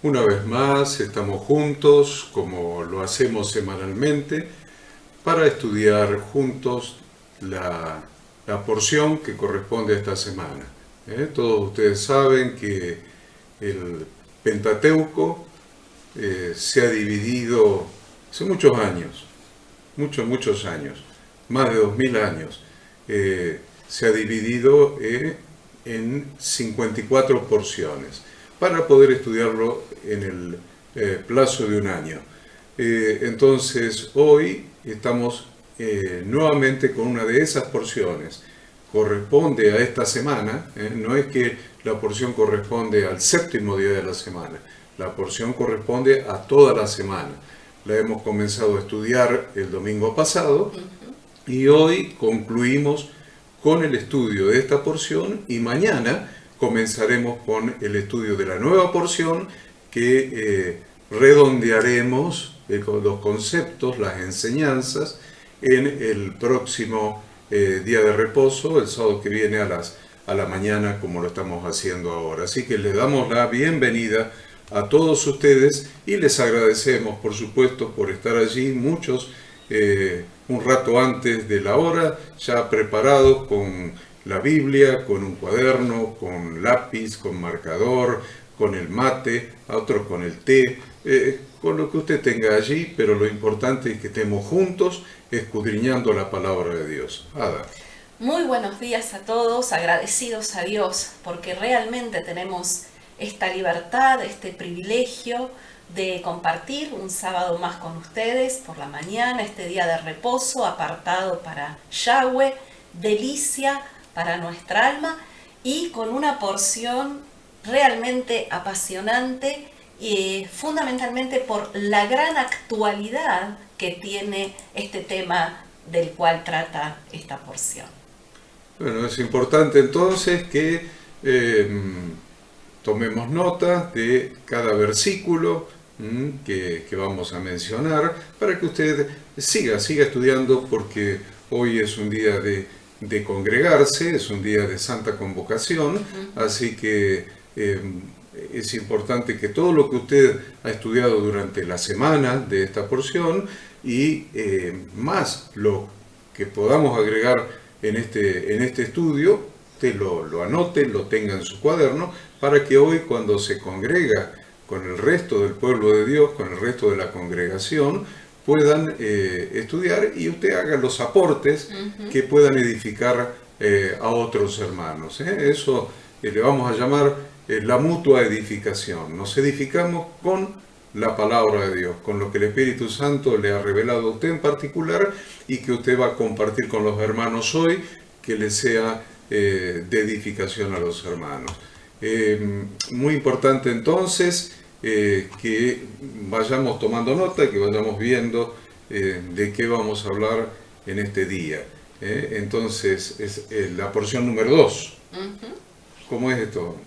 Una vez más estamos juntos, como lo hacemos semanalmente, para estudiar juntos la porción que corresponde a esta semana. Todos ustedes saben que el Pentateuco se ha dividido hace muchos años, muchos años, más de 2000 años. Se ha dividido en 54 porciones para poder estudiarlo en el plazo de un año. Entonces hoy estamos nuevamente con una de esas porciones. Corresponde a esta semana, no es que la porción corresponde al séptimo día de la semana, la porción corresponde a toda la semana. La hemos comenzado a estudiar el domingo pasado y hoy concluimos con el estudio de esta porción y mañana comenzaremos con el estudio de la nueva porción que redondearemos los conceptos, las enseñanzas en el próximo día de reposo, el sábado que viene a la mañana, como lo estamos haciendo ahora. Así que les damos la bienvenida a todos ustedes y les agradecemos, por supuesto, por estar allí, muchos un rato antes de la hora, ya preparados con la Biblia, con un cuaderno, con lápiz, con marcador, con el mate, a otros con el té, con lo que usted tenga allí, pero lo importante es que estemos juntos escudriñando la palabra de Dios. Ada. Muy buenos días a todos, agradecidos a Dios porque realmente tenemos esta libertad, este privilegio de compartir un sábado más con ustedes por la mañana, este día de reposo apartado para Yahweh, delicia para nuestra alma y con una porción realmente apasionante y fundamentalmente por la gran actualidad que tiene este tema del cual trata esta porción. Bueno, es importante entonces que tomemos nota de cada versículo que vamos a mencionar para que usted siga estudiando, porque hoy es un día de congregarse, es un día de santa convocación, así que es importante que todo lo que usted ha estudiado durante la semana de esta porción y más lo que podamos agregar en este estudio, usted lo anote, lo tenga en su cuaderno, para que hoy cuando se congrega con el resto del pueblo de Dios, con el resto de la congregación, puedan estudiar y usted haga los aportes que puedan edificar a otros hermanos. Eso le vamos a llamar la mutua edificación. Nos edificamos con la palabra de Dios, con lo que el Espíritu Santo le ha revelado a usted en particular y que usted va a compartir con los hermanos hoy, que le sea de edificación a los hermanos. Muy importante entonces que vayamos tomando nota, que vayamos viendo de qué vamos a hablar en este día. Entonces es la porción número 2. ¿Cómo es esto?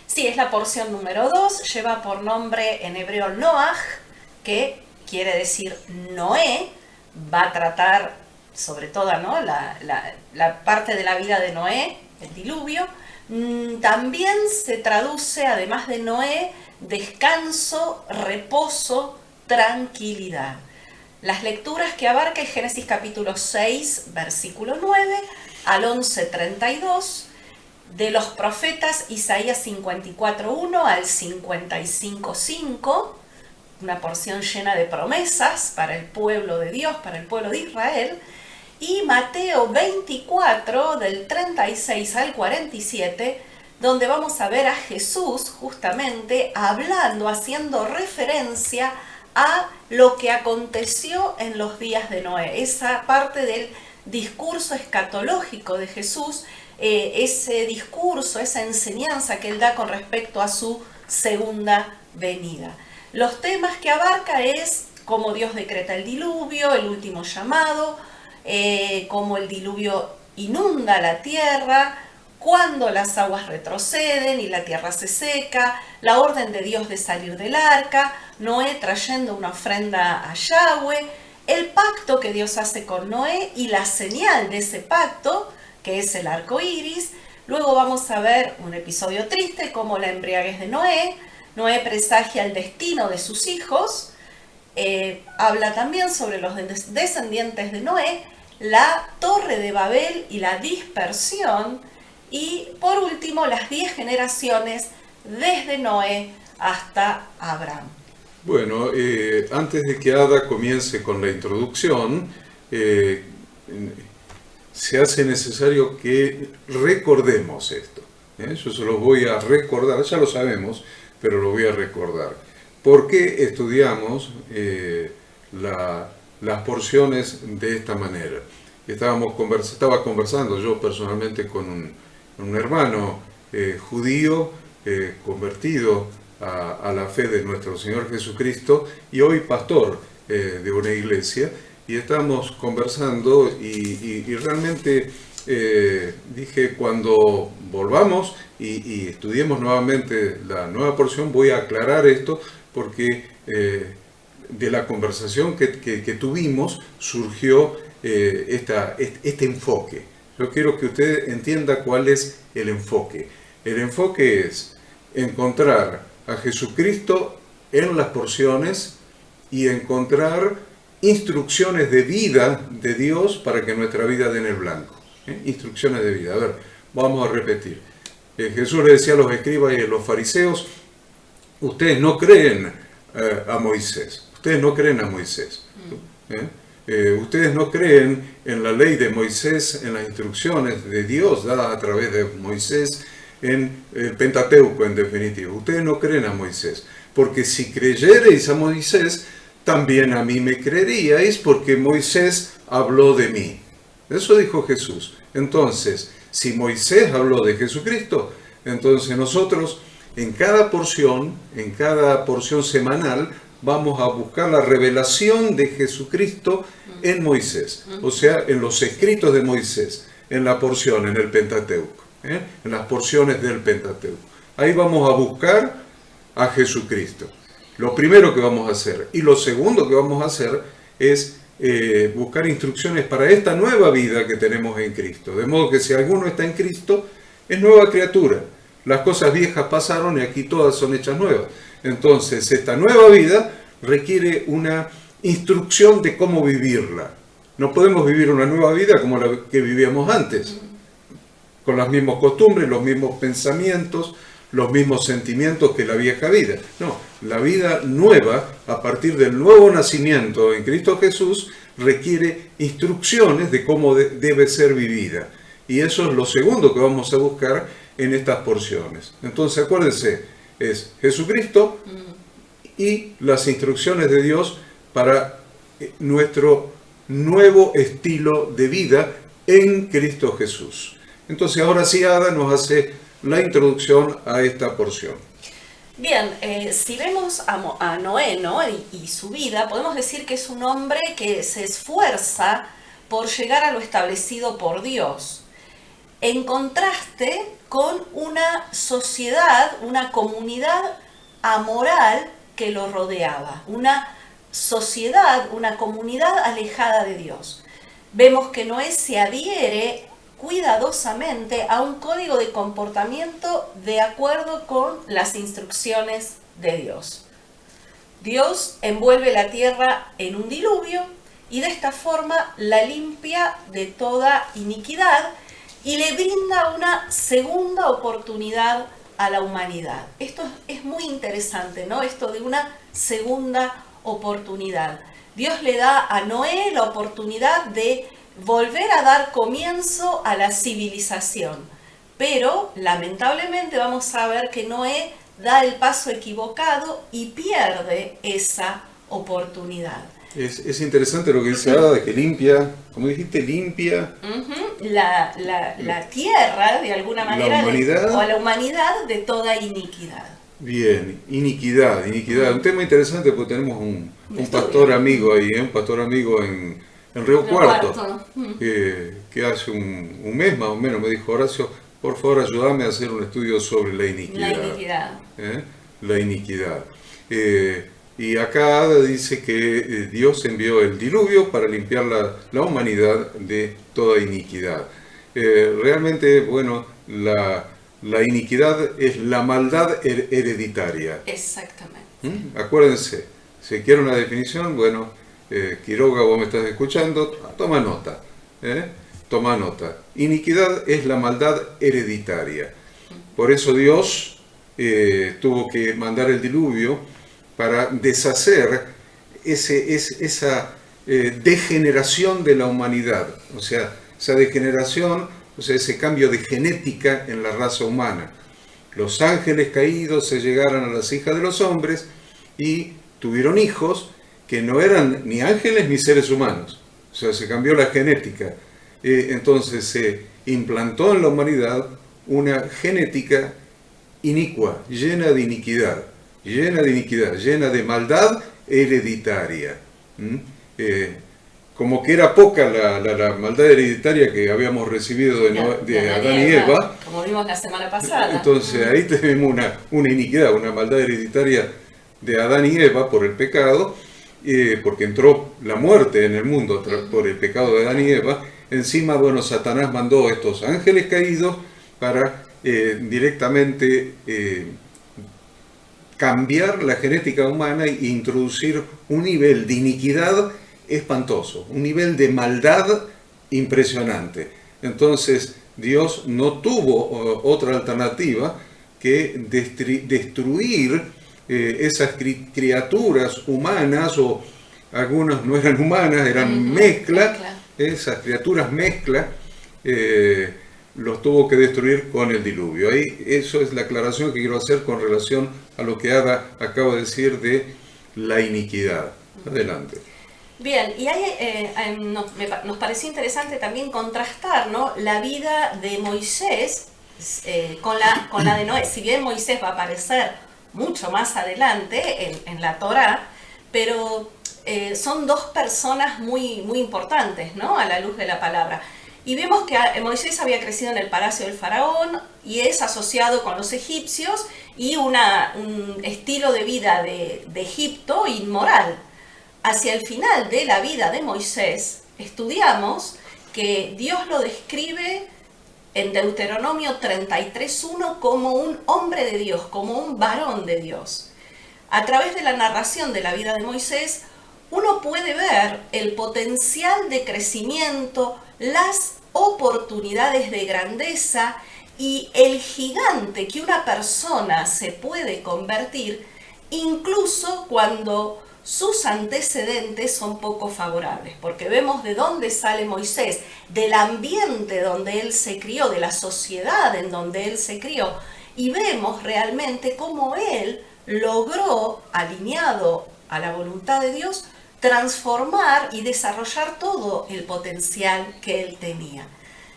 Sí, es la porción número 2, lleva por nombre en hebreo Noach, que quiere decir Noé, va a tratar sobre todo, ¿no?, la parte de la vida de Noé, el diluvio. También se traduce, además de Noé, descanso, reposo, tranquilidad. Las lecturas que abarca es Génesis capítulo 6, versículo 9 al 11:32, de los profetas Isaías 54:1 al 55:5, una porción llena de promesas para el pueblo de Dios, para el pueblo de Israel, y Mateo 24 del 36 al 47, donde vamos a ver a Jesús justamente hablando, haciendo referencia a lo que aconteció en los días de Noé, esa parte del discurso escatológico de Jesús, ese discurso, esa enseñanza que él da con respecto a su segunda venida. Los temas que abarca es cómo Dios decreta el diluvio, el último llamado, cómo el diluvio inunda la tierra, cuando las aguas retroceden y la tierra se seca, la orden de Dios de salir del arca, Noé trayendo una ofrenda a Yahweh, el pacto que Dios hace con Noé y la señal de ese pacto, que es el arco iris. Luego vamos a ver un episodio triste como la embriaguez de Noé, Noé presagia el destino de sus hijos. Habla también sobre los descendientes de Noé, la torre de Babel y la dispersión. Y por último, las 10 generaciones desde Noé hasta Abraham. Bueno, antes de que Ada comience con la introducción, se hace necesario que recordemos esto. Yo se lo voy a recordar, ya lo sabemos, pero lo voy a recordar. ¿Por qué estudiamos las porciones de esta manera? Estaba conversando yo personalmente con un hermano judío convertido a la fe de nuestro Señor Jesucristo y hoy pastor de una iglesia, y estábamos conversando y realmente dije, cuando volvamos y estudiemos nuevamente la nueva porción, voy a aclarar esto porque de la conversación que tuvimos surgió este enfoque. Yo quiero que usted entienda cuál es el enfoque. El enfoque es encontrar a Jesucristo en las porciones y encontrar instrucciones de vida de Dios para que nuestra vida dé en el blanco. Instrucciones de vida. A ver, vamos a repetir. Jesús le decía a los escribas y a los fariseos, ustedes no creen a Moisés. Ustedes no creen a Moisés. Ustedes no creen en la ley de Moisés, en las instrucciones de Dios dadas a través de Moisés, en el Pentateuco en definitiva. Ustedes no creen a Moisés, porque si creyereis a Moisés, también a mí me creeríais, porque Moisés habló de mí. Eso dijo Jesús. Entonces, si Moisés habló de Jesucristo, entonces nosotros en cada porción semanal, vamos a buscar la revelación de Jesucristo en Moisés, o sea, en los escritos de Moisés, en la porción, en el Pentateuco, en las porciones del Pentateuco. Ahí vamos a buscar a Jesucristo. Lo primero que vamos a hacer. Y lo segundo que vamos a hacer es buscar instrucciones para esta nueva vida que tenemos en Cristo. De modo que si alguno está en Cristo, es nueva criatura. Las cosas viejas pasaron y aquí todas son hechas nuevas. Entonces, esta nueva vida requiere una instrucción de cómo vivirla. No podemos vivir una nueva vida como la que vivíamos antes, con las mismas costumbres, los mismos pensamientos, los mismos sentimientos que la vieja vida. No, la vida nueva, a partir del nuevo nacimiento en Cristo Jesús, requiere instrucciones de cómo debe ser vivida. Y eso es lo segundo que vamos a buscar en estas porciones. Entonces, acuérdense, es Jesucristo y las instrucciones de Dios para nuestro nuevo estilo de vida en Cristo Jesús. Entonces, ahora sí, Ada nos hace la introducción a esta porción. Bien, si vemos a Noé, ¿no? y su vida, podemos decir que es un hombre que se esfuerza por llegar a lo establecido por Dios, en contraste con una sociedad, una comunidad amoral que lo rodeaba, una sociedad, una comunidad alejada de Dios. Vemos que Noé se adhiere cuidadosamente a un código de comportamiento de acuerdo con las instrucciones de Dios. Dios envuelve la tierra en un diluvio y de esta forma la limpia de toda iniquidad y le brinda una segunda oportunidad a la humanidad. Esto es muy interesante, ¿no? Esto de una segunda oportunidad. Dios le da a Noé la oportunidad de volver a dar comienzo a la civilización. Pero, lamentablemente, vamos a ver que Noé da el paso equivocado y pierde esa oportunidad. Es interesante lo que dice Ada, de que limpia, como dijiste, limpia la tierra, de alguna manera, o a la humanidad de toda iniquidad. Bien, iniquidad. Un tema interesante porque tenemos un pastor amigo ahí, un pastor amigo en Río Cuarto, que hace un mes más o menos me dijo: Horacio, por favor ayúdame a hacer un estudio sobre la iniquidad. La iniquidad. Y acá dice que Dios envió el diluvio para limpiar la humanidad de toda iniquidad. Realmente, bueno, la iniquidad es la maldad hereditaria. Exactamente. Acuérdense, si quieren una definición, bueno, Quiroga, vos me estás escuchando, toma nota. Toma nota. Iniquidad es la maldad hereditaria. Por eso Dios tuvo que mandar el diluvio para deshacer esa degeneración de la humanidad. O sea, esa degeneración, o sea, ese cambio de genética en la raza humana. Los ángeles caídos se llegaron a las hijas de los hombres y tuvieron hijos que no eran ni ángeles ni seres humanos. O sea, se cambió la genética. Entonces se implantó en la humanidad una genética inicua, llena de iniquidad, llena de maldad hereditaria. Como que era poca la maldad hereditaria que habíamos recibido de Adán y Eva. Como vimos la semana pasada. Entonces ahí tenemos una iniquidad, una maldad hereditaria de Adán y Eva por el pecado, porque entró la muerte en el mundo por el pecado de Adán y Eva. Encima, bueno, Satanás mandó a estos ángeles caídos para directamente cambiar la genética humana e introducir un nivel de iniquidad espantoso, un nivel de maldad impresionante. Entonces Dios no tuvo otra alternativa que destruir esas criaturas humanas, o algunas no eran humanas, eran mezcla. Esas criaturas mezcla, los tuvo que destruir con el diluvio. Ahí, eso es la aclaración que quiero hacer con relación a lo que Ada acaba de decir de la iniquidad. Adelante. Bien, y nos pareció interesante también contrastar, ¿no?, la vida de Moisés con la de Noé. Si bien Moisés va a aparecer mucho más adelante en la Torá, pero son dos personas muy importantes, ¿no?, a la luz de la palabra. Y vemos que Moisés había crecido en el palacio del faraón y es asociado con los egipcios y un estilo de vida de Egipto inmoral. Hacia el final de la vida de Moisés, estudiamos que Dios lo describe en Deuteronomio 33:1 como un hombre de Dios, como un varón de Dios. A través de la narración de la vida de Moisés, uno puede ver el potencial de crecimiento, las oportunidades de grandeza y el gigante que una persona se puede convertir, incluso cuando sus antecedentes son poco favorables, porque vemos de dónde sale Moisés, del ambiente donde él se crió, de la sociedad en donde él se crió, y vemos realmente cómo él logró, alineado a la voluntad de Dios, transformar y desarrollar todo el potencial que él tenía.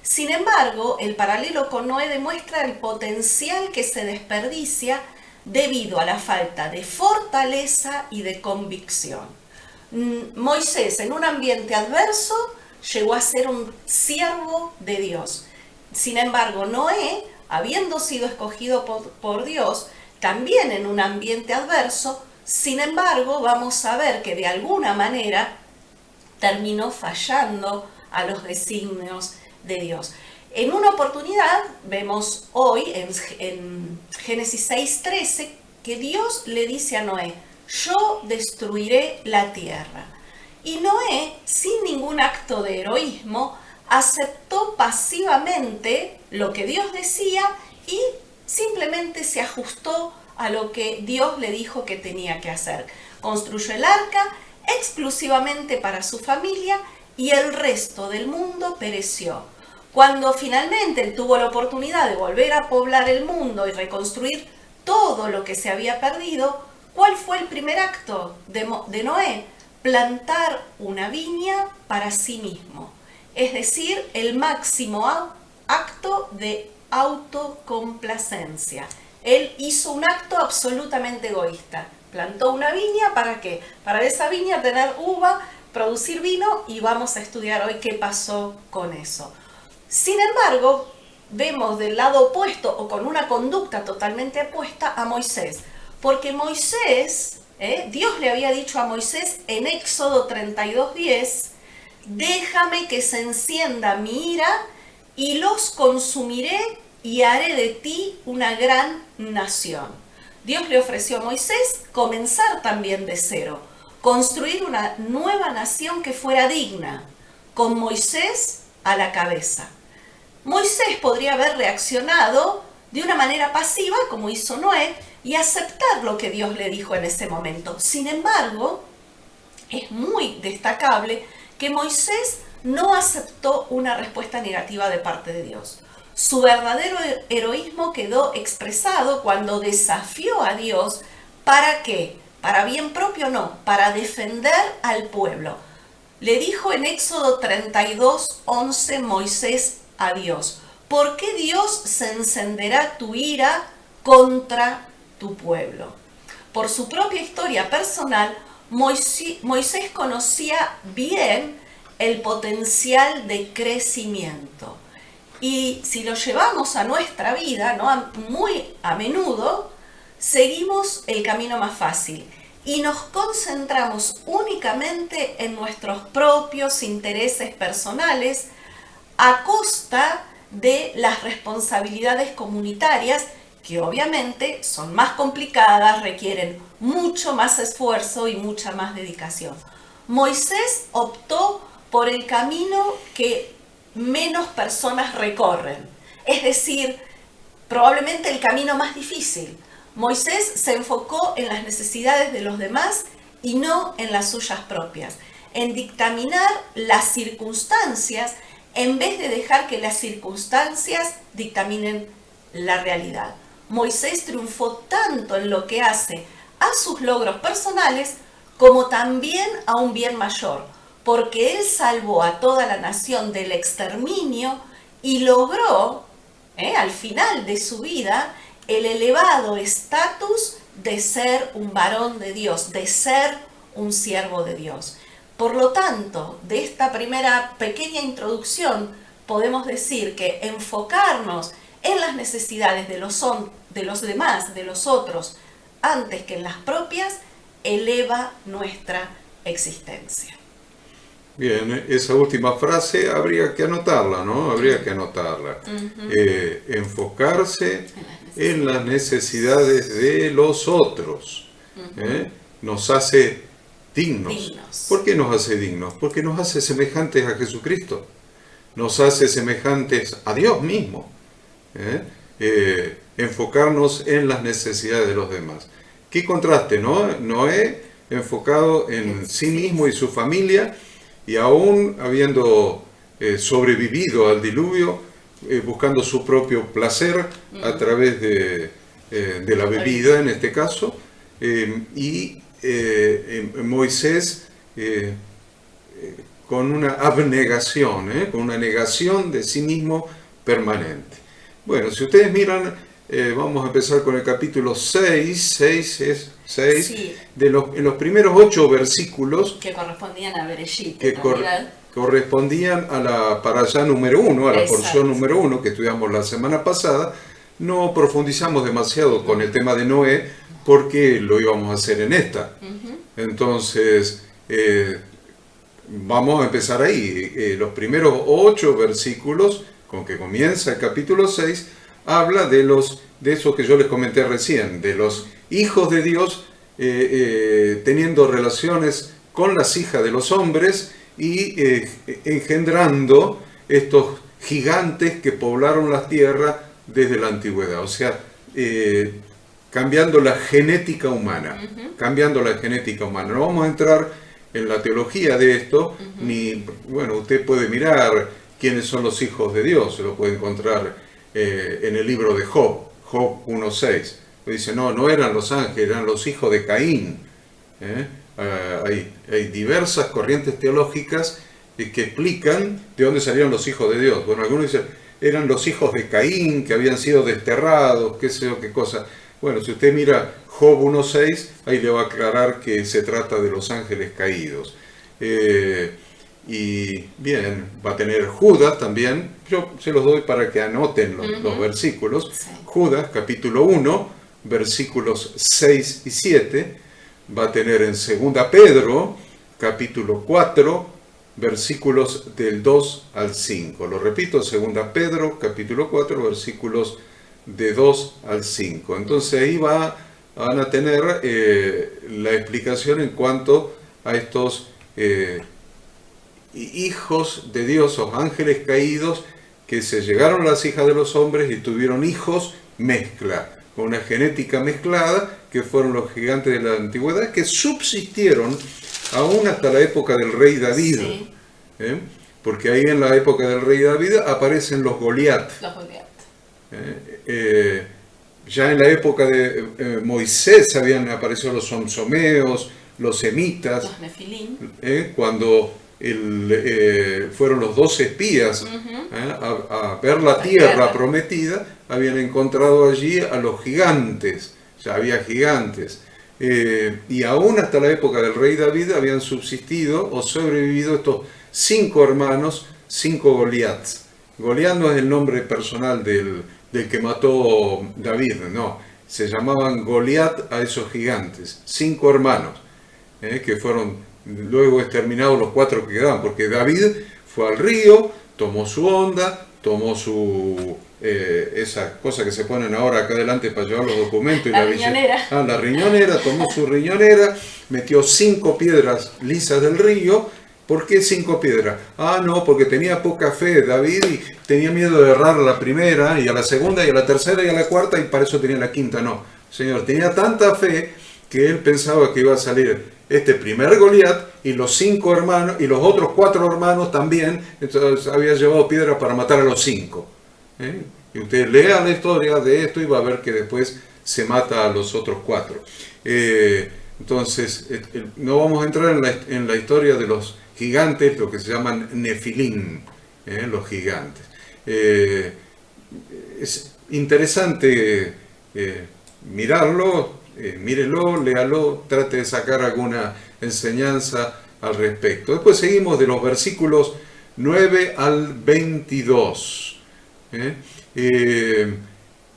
Sin embargo, el paralelo con Noé demuestra el potencial que se desperdicia debido a la falta de fortaleza y de convicción. Moisés, en un ambiente adverso, llegó a ser un siervo de Dios. Sin embargo, Noé, habiendo sido escogido por Dios, también en un ambiente adverso, sin embargo, vamos a ver que de alguna manera terminó fallando a los designios de Dios. En una oportunidad, vemos hoy en Génesis 6:13, que Dios le dice a Noé: yo destruiré la tierra. Y Noé, sin ningún acto de heroísmo, aceptó pasivamente lo que Dios decía y simplemente se ajustó a lo que Dios le dijo que tenía que hacer. Construyó el arca exclusivamente para su familia y el resto del mundo pereció. Cuando finalmente él tuvo la oportunidad de volver a poblar el mundo y reconstruir todo lo que se había perdido, ¿cuál fue el primer acto de Noé? Plantar una viña para sí mismo. Es decir, el máximo acto de autocomplacencia. Él hizo un acto absolutamente egoísta. Plantó una viña, ¿para qué? Para esa viña tener uva, producir vino, y vamos a estudiar hoy qué pasó con eso. Sin embargo, vemos del lado opuesto, o con una conducta totalmente opuesta, a Moisés. Porque Moisés, Dios le había dicho a Moisés en Éxodo 32:10, déjame que se encienda mi ira y los consumiré y haré de ti una gran nación. Dios le ofreció a Moisés comenzar también de cero, construir una nueva nación que fuera digna, con Moisés a la cabeza. Moisés podría haber reaccionado de una manera pasiva, como hizo Noé, y aceptar lo que Dios le dijo en ese momento. Sin embargo, es muy destacable que Moisés no aceptó una respuesta negativa de parte de Dios. Su verdadero heroísmo quedó expresado cuando desafió a Dios. ¿Para qué? Para bien propio no, para defender al pueblo. Le dijo en Éxodo 32:11 Moisés a Dios: ¿por qué Dios se encenderá tu ira contra tu pueblo? Por su propia historia personal, Moisés conocía bien el potencial de crecimiento. Y si lo llevamos a nuestra vida, ¿no? Muy a menudo seguimos el camino más fácil y nos concentramos únicamente en nuestros propios intereses personales a costa de las responsabilidades comunitarias, que obviamente son más complicadas, requieren mucho más esfuerzo y mucha más dedicación. Moisés optó por el camino que menos personas recorren, es decir, probablemente el camino más difícil. Moisés se enfocó en las necesidades de los demás y no en las suyas propias, en dictaminar las circunstancias en vez de dejar que las circunstancias dictaminen la realidad. Moisés triunfó tanto en lo que hace a sus logros personales como también a un bien mayor, porque él salvó a toda la nación del exterminio y logró, al final de su vida, el elevado estatus de ser un varón de Dios, de ser un siervo de Dios. Por lo tanto, de esta primera pequeña introducción, podemos decir que enfocarnos en las necesidades de los demás, de los otros, antes que en las propias, eleva nuestra existencia. Bien, esa última frase habría que anotarla, ¿no? Habría que anotarla. Enfocarse en las necesidades de los otros. Nos hace dignos. ¿Por qué nos hace dignos? Porque nos hace semejantes a Jesucristo. Nos hace semejantes a Dios mismo. Enfocarnos en las necesidades de los demás. ¿Qué contraste, no? Noé enfocado en sí mismo y su familia, y aún habiendo sobrevivido al diluvio, buscando su propio placer a través de la bebida, en este caso, y Moisés con una abnegación, con una negación de sí mismo permanente. Bueno, si ustedes miran, vamos a empezar con el capítulo 6, sí. En los primeros 8 versículos que correspondían a Bereshit, que correspondían a la parashá número 1, a la porción número 1 que estudiamos la semana pasada. No profundizamos demasiado con el tema de Noé porque lo íbamos a hacer en esta. Entonces, vamos a empezar ahí. Los primeros 8 versículos con que comienza el capítulo 6 habla de eso que yo les comenté recién, de los hijos de Dios teniendo relaciones con las hijas de los hombres y engendrando estos gigantes que poblaron la tierra desde la antigüedad. O sea, cambiando la genética humana. Cambiando la genética humana. No vamos a entrar en la teología de esto, bueno, usted puede mirar quiénes son los hijos de Dios, se lo puede encontrar en el libro de Job 1:6. Dice, no eran los ángeles, eran los hijos de Caín. Hay diversas corrientes teológicas que explican de dónde salieron los hijos de Dios. Bueno, algunos dicen, eran los hijos de Caín que habían sido desterrados, qué sé yo, qué cosa. Bueno, si usted mira Job 1:6, ahí le va a aclarar que se trata de los ángeles caídos. Y bien, va a tener Judas también. Yo se los doy para que anoten los versículos. Sí. Judas, capítulo 1, versículos 6 y 7. Va a tener en 2 Pedro, capítulo 4, versículos del 2 al 5. Lo repito, 2 Pedro, capítulo 4, versículos de 2 al 5. Entonces ahí van a tener la explicación en cuanto a estos hijos de Dios, o ángeles caídos, que se llegaron a las hijas de los hombres y tuvieron hijos mezcla, con una genética mezclada, que fueron los gigantes de la antigüedad, que subsistieron aún hasta la época del rey David. Sí. Porque ahí en la época del rey David aparecen los Goliat. Ya en la época de Moisés habían aparecido los somsomeos, los semitas, los Nefilim, cuando fueron los 12 espías a ver la tierra prometida, habían encontrado allí a los gigantes, ya había gigantes. Y aún hasta la época del rey David habían subsistido o sobrevivido estos 5 hermanos, 5 Goliats. Goliat no es el nombre personal del que mató David, no. Se llamaban Goliat a esos gigantes, 5 hermanos, que fueron luego exterminados los 4 que quedaban, porque David fue al río, tomó su onda, tomó su esa cosa que se ponen ahora acá adelante para llevar los documentos. La riñonera. La riñonera, tomó su riñonera, metió 5 piedras lisas del río. ¿Por qué 5 piedras? No, porque tenía poca fe David y tenía miedo de errar a la primera, y a la segunda, y a la tercera, y a la cuarta, y para eso tenía la quinta. No, Señor, tenía tanta fe que él pensaba que iba a salir este primer Goliat y los 5 hermanos, y los otros 4 hermanos también. Entonces había llevado piedras para matar a los 5. Y usted lea la historia de esto y va a ver que después se mata a los otros 4. Entonces, no vamos a entrar en la historia de los gigantes, lo que se llaman Nefilim, los gigantes. Es interesante mirarlo, mírelo, léalo, trate de sacar alguna enseñanza al respecto. Después seguimos de los versículos 9 al 22.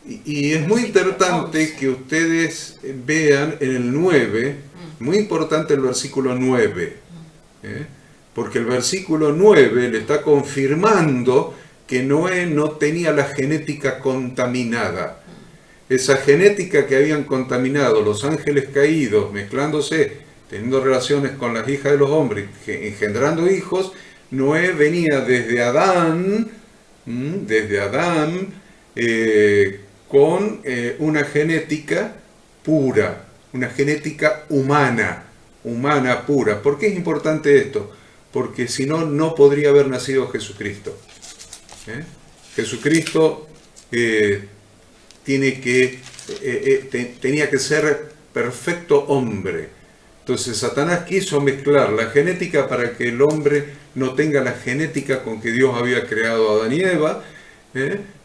Y es muy importante que ustedes vean en el 9, muy importante el versículo 9, porque el versículo 9 le está confirmando que Noé no tenía la genética contaminada. Esa genética que habían contaminado los ángeles caídos, mezclándose, teniendo relaciones con las hijas de los hombres, engendrando hijos, Noé venía desde Adán, con una genética pura, una genética humana pura. ¿Por qué es importante esto? Porque si no, no podría haber nacido Jesucristo. Jesucristo tenía que ser perfecto hombre. Entonces Satanás quiso mezclar la genética para que el hombre no tenga la genética con que Dios había creado a Adán y Eva.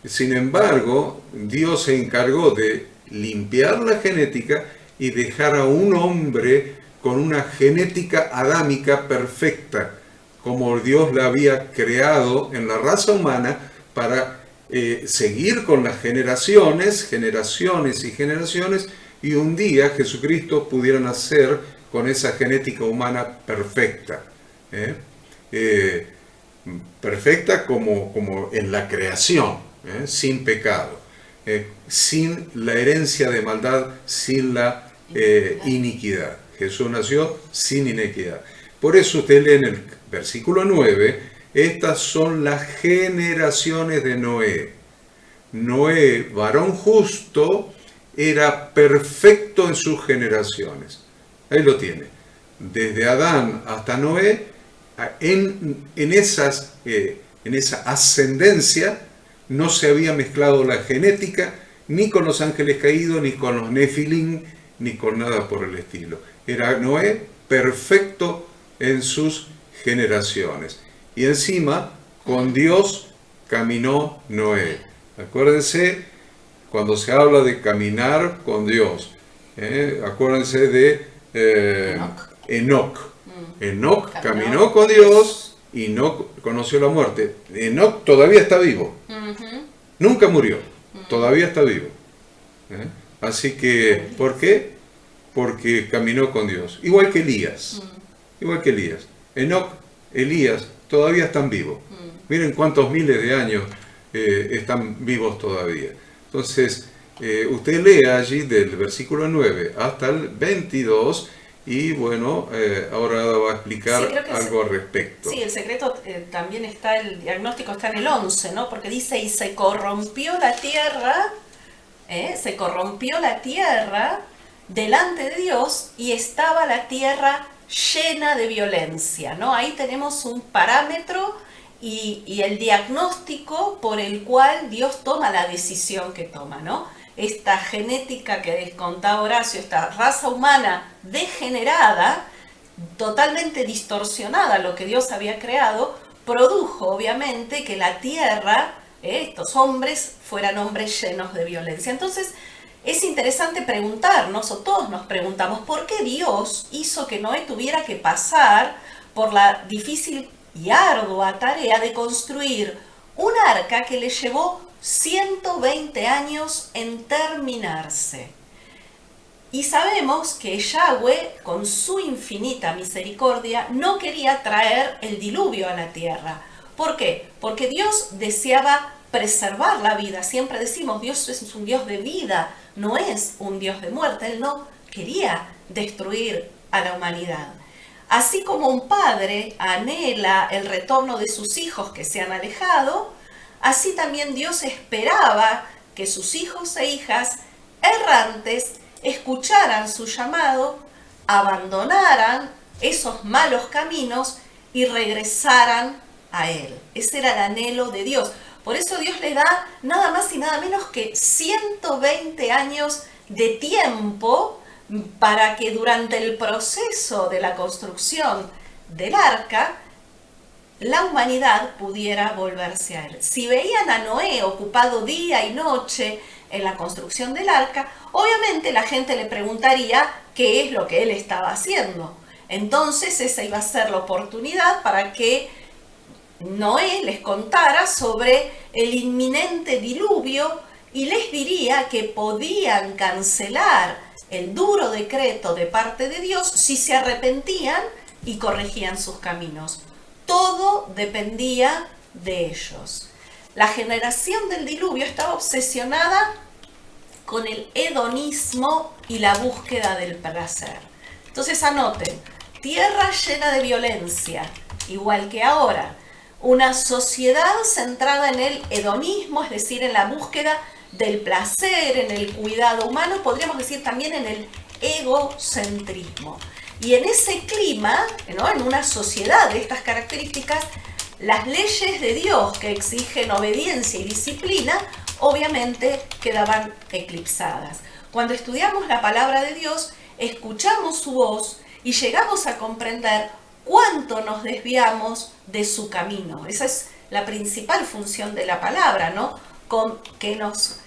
Sin embargo, Dios se encargó de limpiar la genética y dejar a un hombre con una genética adámica perfecta, como Dios la había creado en la raza humana, para seguir con las generaciones y generaciones, y un día Jesucristo pudiera nacer con esa genética humana perfecta. Perfecta como en la creación, sin pecado, sin la herencia de maldad, sin la iniquidad. Jesús nació sin iniquidad. Por eso usted lee en el versículo 9, estas son las generaciones de Noé. Noé, varón justo, era perfecto en sus generaciones. Ahí lo tiene. Desde Adán hasta Noé, en esa ascendencia no se había mezclado la genética ni con los ángeles caídos, ni con los Nefilim, ni con nada por el estilo. Era Noé perfecto en sus generaciones. Y encima, con Dios caminó Noé. Acuérdense, cuando se habla de caminar con Dios, acuérdense de Enoc. Enoc caminó con Dios y no conoció la muerte. Enoc todavía está vivo. Nunca murió. Todavía está vivo. Así que, ¿por qué? Porque caminó con Dios. Igual que Elías. Enoc Elías, todavía están vivos. Miren cuántos miles de años están vivos todavía. Entonces, usted lee allí del versículo 9 hasta el 22 y bueno, ahora va a explicar algo al respecto. Sí, el secreto también está, el diagnóstico está en el 11, ¿no? Porque dice, y se corrompió la tierra delante de Dios y estaba la tierra llena de violencia, ¿no? Ahí tenemos un parámetro y el diagnóstico por el cual Dios toma la decisión que toma, ¿no? Esta genética que descontaba Horacio, esta raza humana degenerada, totalmente distorsionada a lo que Dios había creado, produjo obviamente que la tierra, estos hombres, fueran hombres llenos de violencia. Entonces, es interesante preguntarnos, o todos nos preguntamos, ¿por qué Dios hizo que Noé tuviera que pasar por la difícil y ardua tarea de construir un arca que le llevó 120 años en terminarse? Y sabemos que Yahweh, con su infinita misericordia, no quería traer el diluvio a la tierra. ¿Por qué? Porque Dios deseaba preservar la vida. Siempre decimos, Dios es un Dios de vida, no es un Dios de muerte. Él no quería destruir a la humanidad. Así como un padre anhela el retorno de sus hijos que se han alejado, así también Dios esperaba que sus hijos e hijas errantes escucharan su llamado, abandonaran esos malos caminos y regresaran a Él. Ese era el anhelo de Dios. Por eso Dios le da nada más y nada menos que 120 años de tiempo para que durante el proceso de la construcción del arca, la humanidad pudiera volverse a Él. Si veían a Noé ocupado día y noche en la construcción del arca, obviamente la gente le preguntaría qué es lo que él estaba haciendo. Entonces esa iba a ser la oportunidad para que Noé les contara sobre el inminente diluvio y les diría que podían cancelar el duro decreto de parte de Dios si se arrepentían y corregían sus caminos. Todo dependía de ellos. La generación del diluvio estaba obsesionada con el hedonismo y la búsqueda del placer. Entonces anoten, tierra llena de violencia, igual que ahora. Una sociedad centrada en el hedonismo, es decir, en la búsqueda del placer, en el cuidado humano, podríamos decir también en el egocentrismo. Y en ese clima, ¿no?, en una sociedad de estas características, las leyes de Dios que exigen obediencia y disciplina, obviamente quedaban eclipsadas. Cuando estudiamos la palabra de Dios, escuchamos su voz y llegamos a comprender cuánto nos desviamos de su camino. Esa es la principal función de la palabra, ¿no? Que nos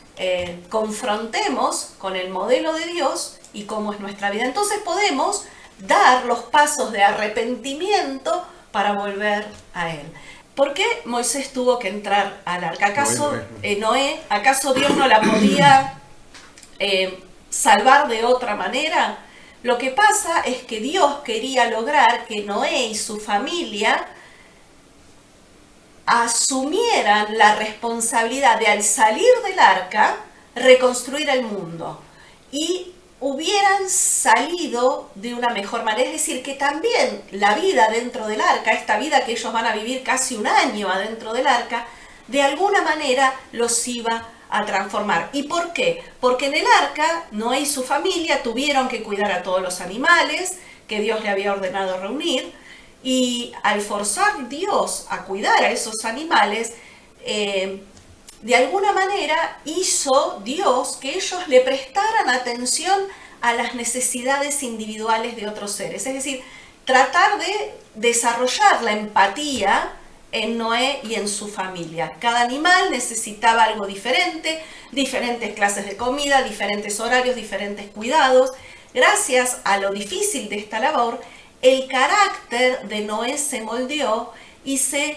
confrontemos con el modelo de Dios y cómo es nuestra vida. Entonces podemos dar los pasos de arrepentimiento para volver a Él. ¿Por qué Moisés tuvo que entrar al arca? ¿Acaso Noé, acaso Dios no la podía salvar de otra manera? Lo que pasa es que Dios quería lograr que Noé y su familia asumieran la responsabilidad de, al salir del arca, reconstruir el mundo y hubieran salido de una mejor manera. Es decir, que también la vida dentro del arca, esta vida que ellos van a vivir casi un año adentro del arca, de alguna manera los iba a transformar. ¿Y por qué? Porque en el arca Noé y su familia tuvieron que cuidar a todos los animales que Dios le había ordenado reunir, y al forzar Dios a cuidar a esos animales, de alguna manera hizo Dios que ellos le prestaran atención a las necesidades individuales de otros seres. Es decir, tratar de desarrollar la empatía en Noé y en su familia. Cada animal necesitaba algo diferente, diferentes clases de comida, diferentes horarios, diferentes cuidados. Gracias a lo difícil de esta labor, el carácter de Noé se moldeó y se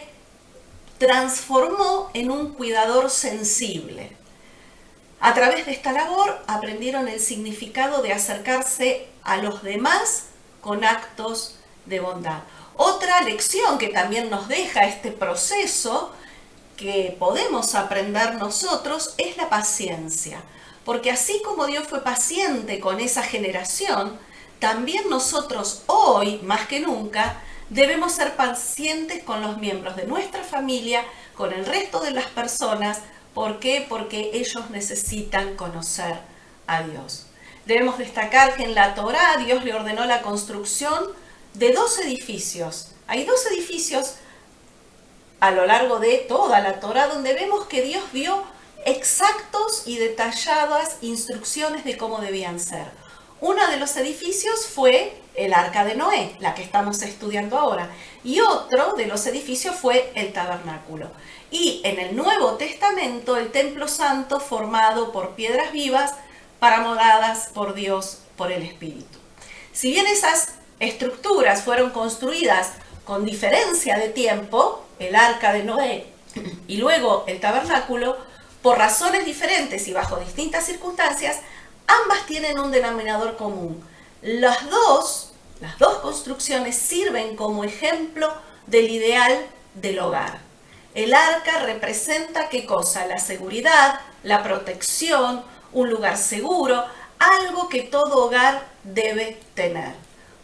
transformó en un cuidador sensible. A través de esta labor aprendieron el significado de acercarse a los demás con actos de bondad. Otra lección que también nos deja este proceso que podemos aprender nosotros es la paciencia. Porque así como Dios fue paciente con esa generación, también nosotros hoy, más que nunca, debemos ser pacientes con los miembros de nuestra familia, con el resto de las personas. ¿Por qué? Porque ellos necesitan conocer a Dios. Debemos destacar que en la Torá Dios le ordenó la construcción de 2 edificios. Hay 2 edificios a lo largo de toda la Torá donde vemos que Dios dio exactos y detalladas instrucciones de cómo debían ser. Uno de los edificios fue el Arca de Noé, la que estamos estudiando ahora, y otro de los edificios fue el tabernáculo. Y en el Nuevo Testamento, el Templo Santo formado por piedras vivas, paramoradas por Dios, por el Espíritu. Si bien esas estructuras fueron construidas con diferencia de tiempo, el Arca de Noé y luego el tabernáculo, por razones diferentes y bajo distintas circunstancias, ambas tienen un denominador común. Las dos construcciones sirven como ejemplo del ideal del hogar. El arca representa ¿qué cosa? La seguridad, la protección, un lugar seguro, algo que todo hogar debe tener.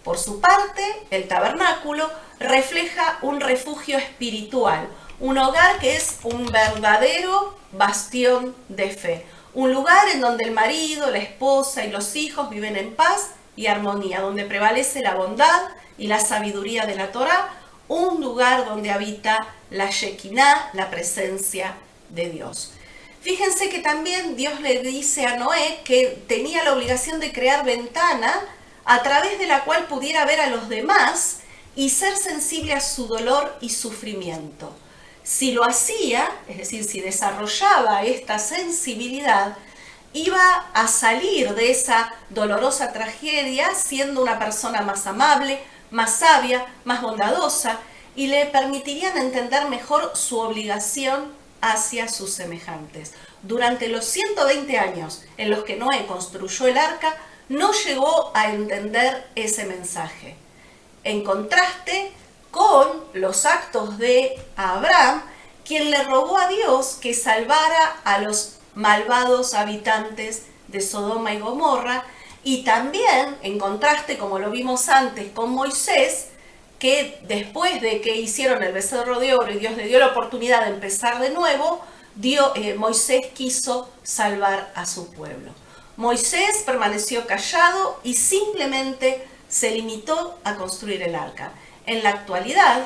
Por su parte, el tabernáculo refleja un refugio espiritual, un hogar que es un verdadero bastión de fe. Un lugar en donde el marido, la esposa y los hijos viven en paz y armonía, donde prevalece la bondad y la sabiduría de la Torá, un lugar donde habita la Shekinah, la presencia de Dios. Fíjense que también Dios le dice a Noé que tenía la obligación de crear ventana a través de la cual pudiera ver a los demás y ser sensible a su dolor y sufrimiento. Si lo hacía, es decir, si desarrollaba esta sensibilidad, iba a salir de esa dolorosa tragedia siendo una persona más amable, más sabia, más bondadosa, y le permitirían entender mejor su obligación hacia sus semejantes. Durante los 120 años en los que Noé construyó el arca, no llegó a entender ese mensaje. En contraste con los actos de Abraham, quien le rogó a Dios que salvara a los malvados habitantes de Sodoma y Gomorra, y también, en contraste, como lo vimos antes, con Moisés, que después de que hicieron el becerro de oro y Dios le dio la oportunidad de empezar de nuevo, Moisés quiso salvar a su pueblo. Moisés permaneció callado y simplemente se limitó a construir el arca. En la actualidad,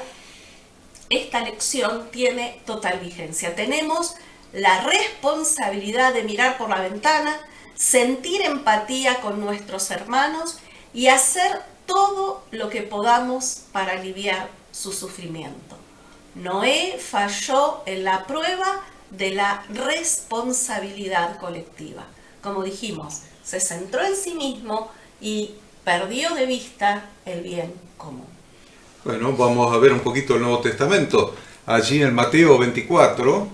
esta lección tiene total vigencia. Tenemos la responsabilidad de mirar por la ventana, sentir empatía con nuestros hermanos y hacer todo lo que podamos para aliviar su sufrimiento. Noé falló en la prueba de la responsabilidad colectiva. Como dijimos, se centró en sí mismo y perdió de vista el bien común. Bueno, vamos a ver un poquito el Nuevo Testamento. Allí en Mateo 24,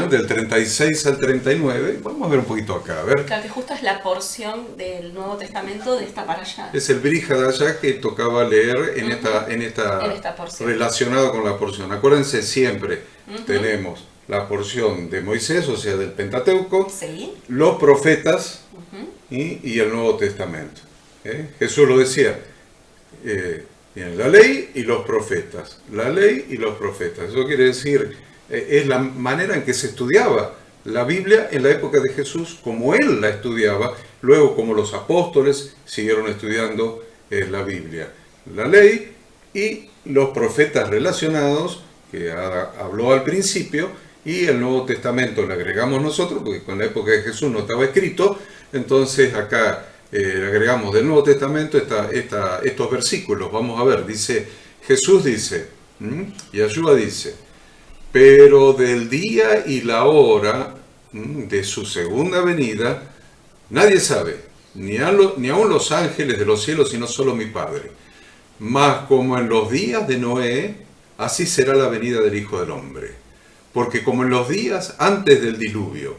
del 36 al 39, vamos a ver un poquito acá. A ver. Claro que justo es la porción del Nuevo Testamento de esta para allá. Es el Brihadashá que tocaba leer en esta porción, relacionado con la porción. Acuérdense, siempre tenemos la porción de Moisés, o sea, del Pentateuco, ¿sí?, los profetas y el Nuevo Testamento. Jesús lo decía, tienen la ley y los profetas, la ley y los profetas. Eso quiere decir, es la manera en que se estudiaba la Biblia en la época de Jesús, como él la estudiaba, luego como los apóstoles siguieron estudiando la Biblia. La ley y los profetas relacionados, que habló al principio, y el Nuevo Testamento le agregamos nosotros, porque con la época de Jesús no estaba escrito, entonces acá le agregamos del Nuevo Testamento estos versículos. Vamos a ver, dice, Jesús dice, Yahshua dice, pero del día y la hora de su segunda venida, nadie sabe, ni aun los ángeles de los cielos, sino solo mi Padre. Mas como en los días de Noé, así será la venida del Hijo del Hombre. Porque como en los días antes del diluvio,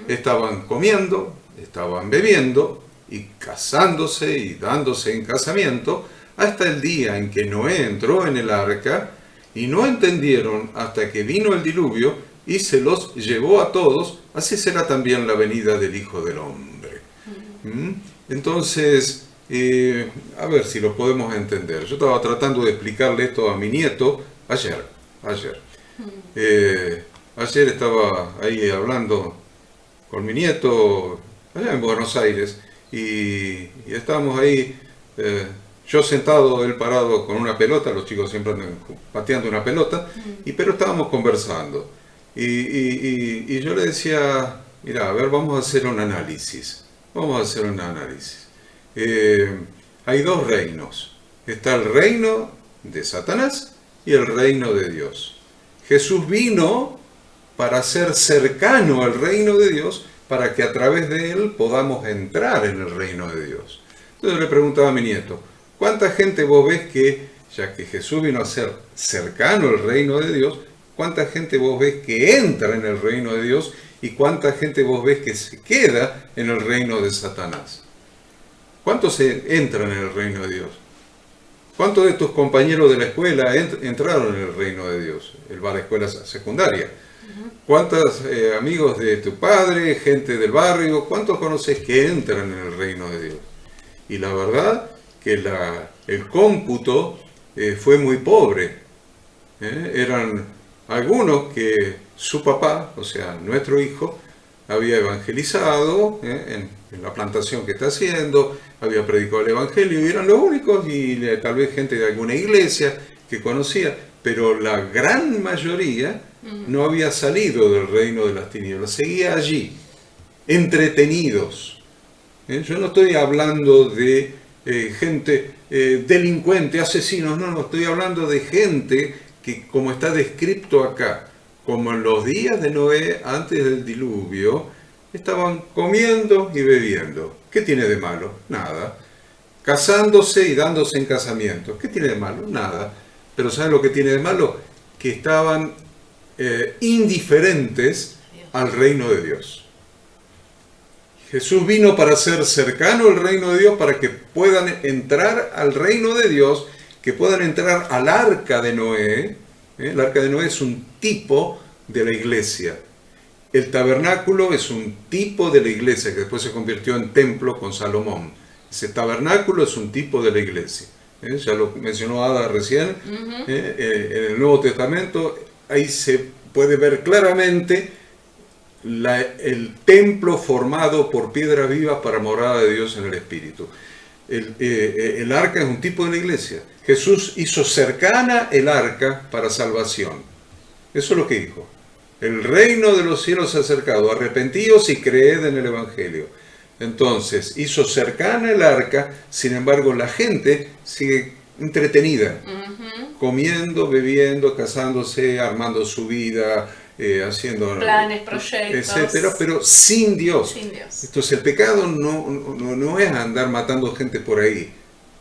estaban comiendo, estaban bebiendo y casándose y dándose en casamiento, hasta el día en que Noé entró en el arca, y no entendieron hasta que vino el diluvio y se los llevó a todos. Así será también la venida del Hijo del Hombre. Entonces, a ver si lo podemos entender. Yo estaba tratando de explicarle esto a mi nieto ayer. Ayer estaba ahí hablando con mi nieto allá en Buenos Aires y estábamos ahí, yo sentado, él parado con una pelota, los chicos siempre andan pateando una pelota, pero estábamos conversando y yo le decía, mira, a ver, vamos a hacer un análisis. Hay dos reinos. Está el reino de Satanás y el reino de Dios. Jesús vino para hacer cercano al reino de Dios, para que a través de él podamos entrar en el reino de Dios. Entonces le preguntaba a mi nieto, ¿cuánta gente vos ves que, ya que Jesús vino a ser cercano al reino de Dios, cuánta gente vos ves que entra en el reino de Dios y cuánta gente vos ves que se queda en el reino de Satanás? ¿Cuántos entran en el reino de Dios? ¿Cuántos de tus compañeros de la escuela entraron en el reino de Dios? Él va a la escuela secundaria. ¿Cuántos amigos de tu padre, gente del barrio, cuántos conoces que entran en el reino de Dios? Y la verdad que el cómputo fue muy pobre. Eran algunos que su papá, o sea, nuestro hijo, había evangelizado en la plantación que está haciendo, había predicado el evangelio, y eran los únicos, y tal vez gente de alguna iglesia que conocía, pero la gran mayoría no había salido del reino de las tinieblas, seguía allí, entretenidos. Yo no estoy hablando de gente delincuente, asesinos, no, estoy hablando de gente que, como está descrito acá, como en los días de Noé antes del diluvio, estaban comiendo y bebiendo. ¿Qué tiene de malo? Nada. Casándose y dándose en casamiento. ¿Qué tiene de malo? Nada. Pero ¿saben lo que tiene de malo? Que estaban indiferentes al reino de Dios. Jesús vino para ser cercano al reino de Dios, para que puedan entrar al reino de Dios, que puedan entrar al arca de Noé. El arca de Noé es un tipo de la iglesia. El tabernáculo es un tipo de la iglesia, que después se convirtió en templo con Salomón. Ese tabernáculo es un tipo de la iglesia. Ya lo mencionó Ada recién. En el Nuevo Testamento, ahí se puede ver claramente el templo formado por piedras vivas para morada de Dios en el Espíritu. El arca es un tipo de la iglesia. Jesús hizo cercana el arca para salvación. Eso es lo que dijo. El reino de los cielos se ha acercado. Arrepentíos y creed en el Evangelio. Entonces, hizo cercana el arca, sin embargo, la gente sigue entretenida. Comiendo, bebiendo, casándose, armando su vida, haciendo planes, proyectos, etcétera, pero sin Dios. Sin Dios. Entonces, el pecado no es andar matando gente por ahí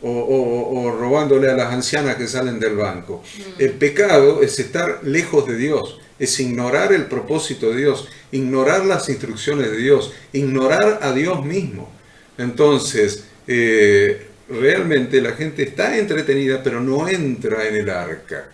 o robándole a las ancianas que salen del banco. El pecado es estar lejos de Dios, es ignorar el propósito de Dios, ignorar las instrucciones de Dios, ignorar a Dios mismo. Entonces, realmente la gente está entretenida, pero no entra en el arca.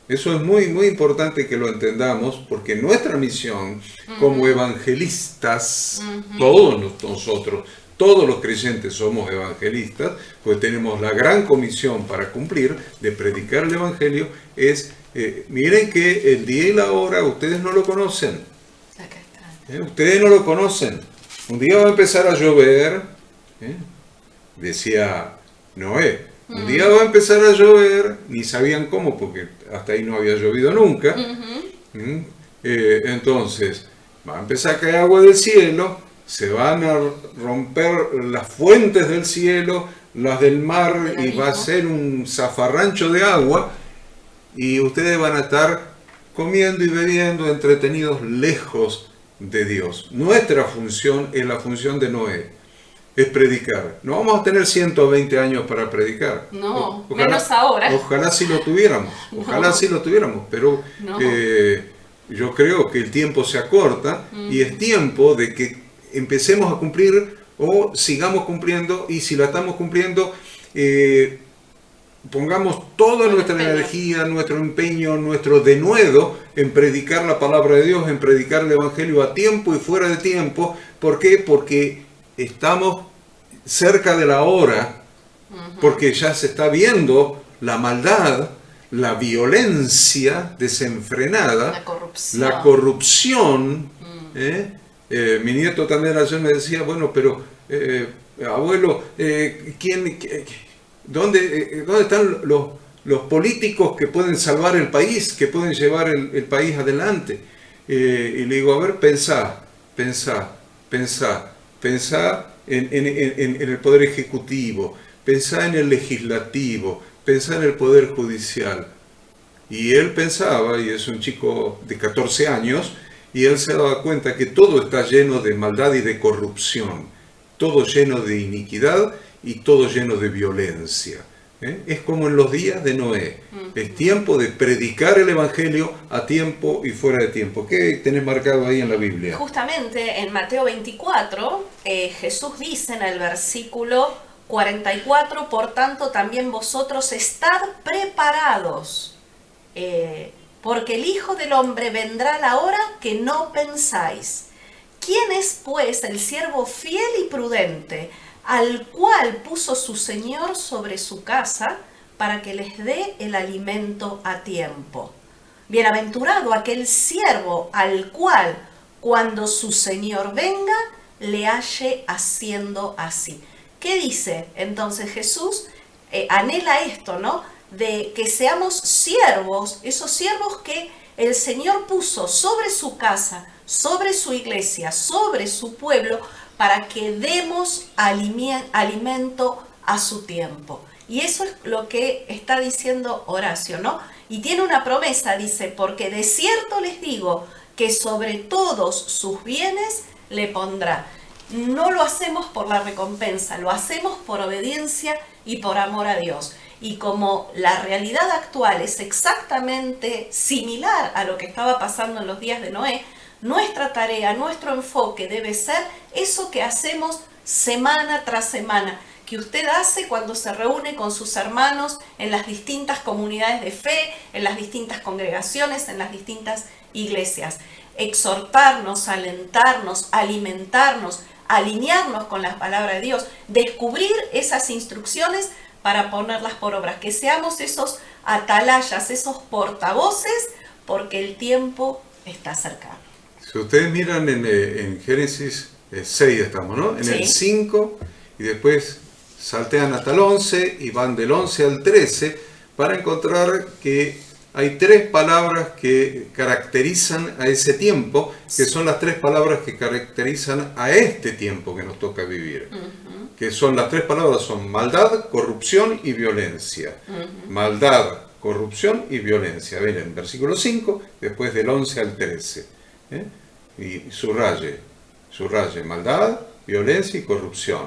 Eso es muy, muy importante que lo entendamos, porque nuestra misión como evangelistas, todos nosotros, todos los creyentes somos evangelistas, pues tenemos la gran comisión para cumplir de predicar el evangelio. Miren que el día y la hora ustedes no lo conocen. Ustedes no lo conocen. Un día va a empezar a llover, decía Noé. Un día va a empezar a llover, ni sabían cómo, porque hasta ahí no había llovido nunca. Entonces, va a empezar a caer agua del cielo, se van a romper las fuentes del cielo, las del mar, y va a ser un zafarrancho de agua, y ustedes van a estar comiendo y bebiendo, entretenidos, lejos de Dios. Nuestra función es la función de Noé. Es predicar. No vamos a tener 120 años para predicar. No, menos ahora. Ojalá sí lo tuviéramos. Ojalá sí lo tuviéramos. Pero yo creo que el tiempo se acorta y es tiempo de que empecemos a cumplir o sigamos cumpliendo. Y si la estamos cumpliendo, pongamos toda nuestra energía, nuestro empeño, nuestro denuedo en predicar la palabra de Dios, en predicar el Evangelio a tiempo y fuera de tiempo. ¿Por qué? Porque estamos cerca de la hora, porque ya se está viendo la maldad, la violencia desenfrenada, la corrupción. Mi nieto también ayer me decía, bueno, pero abuelo, ¿dónde están los políticos que pueden salvar el país, que pueden llevar el país adelante? Y le digo, a ver, pensá en el Poder Ejecutivo, pensá en el Legislativo, pensá en el Poder Judicial. Y él pensaba, y es un chico de 14 años, y él se daba cuenta que todo está lleno de maldad y de corrupción, todo lleno de iniquidad y todo lleno de violencia. Es como en los días de Noé. Es tiempo de predicar el Evangelio a tiempo y fuera de tiempo. ¿Qué tenés marcado ahí en la Biblia? Justamente en Mateo 24, Jesús dice en el versículo 44, por tanto también vosotros estad preparados, porque el Hijo del Hombre vendrá a la hora que no pensáis. ¿Quién es pues el siervo fiel y prudente, al cual puso su Señor sobre su casa, para que les dé el alimento a tiempo? Bienaventurado aquel siervo al cual, cuando su Señor venga, le halle haciendo así. ¿Qué dice? Entonces Jesús anhela esto, ¿no? De que seamos siervos, esos siervos que el Señor puso sobre su casa, sobre su iglesia, sobre su pueblo, para que demos alimento a su tiempo. Y eso es lo que está diciendo Horacio, ¿no? Y tiene una promesa, dice, porque de cierto les digo que sobre todos sus bienes le pondrá. No lo hacemos por la recompensa, lo hacemos por obediencia y por amor a Dios. Y como la realidad actual es exactamente similar a lo que estaba pasando en los días de Noé, nuestra tarea, nuestro enfoque debe ser eso que hacemos semana tras semana, que usted hace cuando se reúne con sus hermanos en las distintas comunidades de fe, en las distintas congregaciones, en las distintas iglesias. Exhortarnos, alentarnos, alimentarnos, alinearnos con la palabra de Dios, descubrir esas instrucciones para ponerlas por obra, que seamos esos atalayas, esos portavoces, porque el tiempo está cercano. Si ustedes miran en Génesis 6 estamos, ¿no? En el 5 y después saltean hasta el 11 y van del 11 al 13 para encontrar que hay tres palabras que caracterizan a ese tiempo, que son las tres palabras que caracterizan a este tiempo que nos toca vivir. Que son las tres palabras, son maldad, corrupción y violencia. Maldad, corrupción y violencia. Ven, versículo 5, después del 11 al 13. Y subraye, maldad, violencia y corrupción.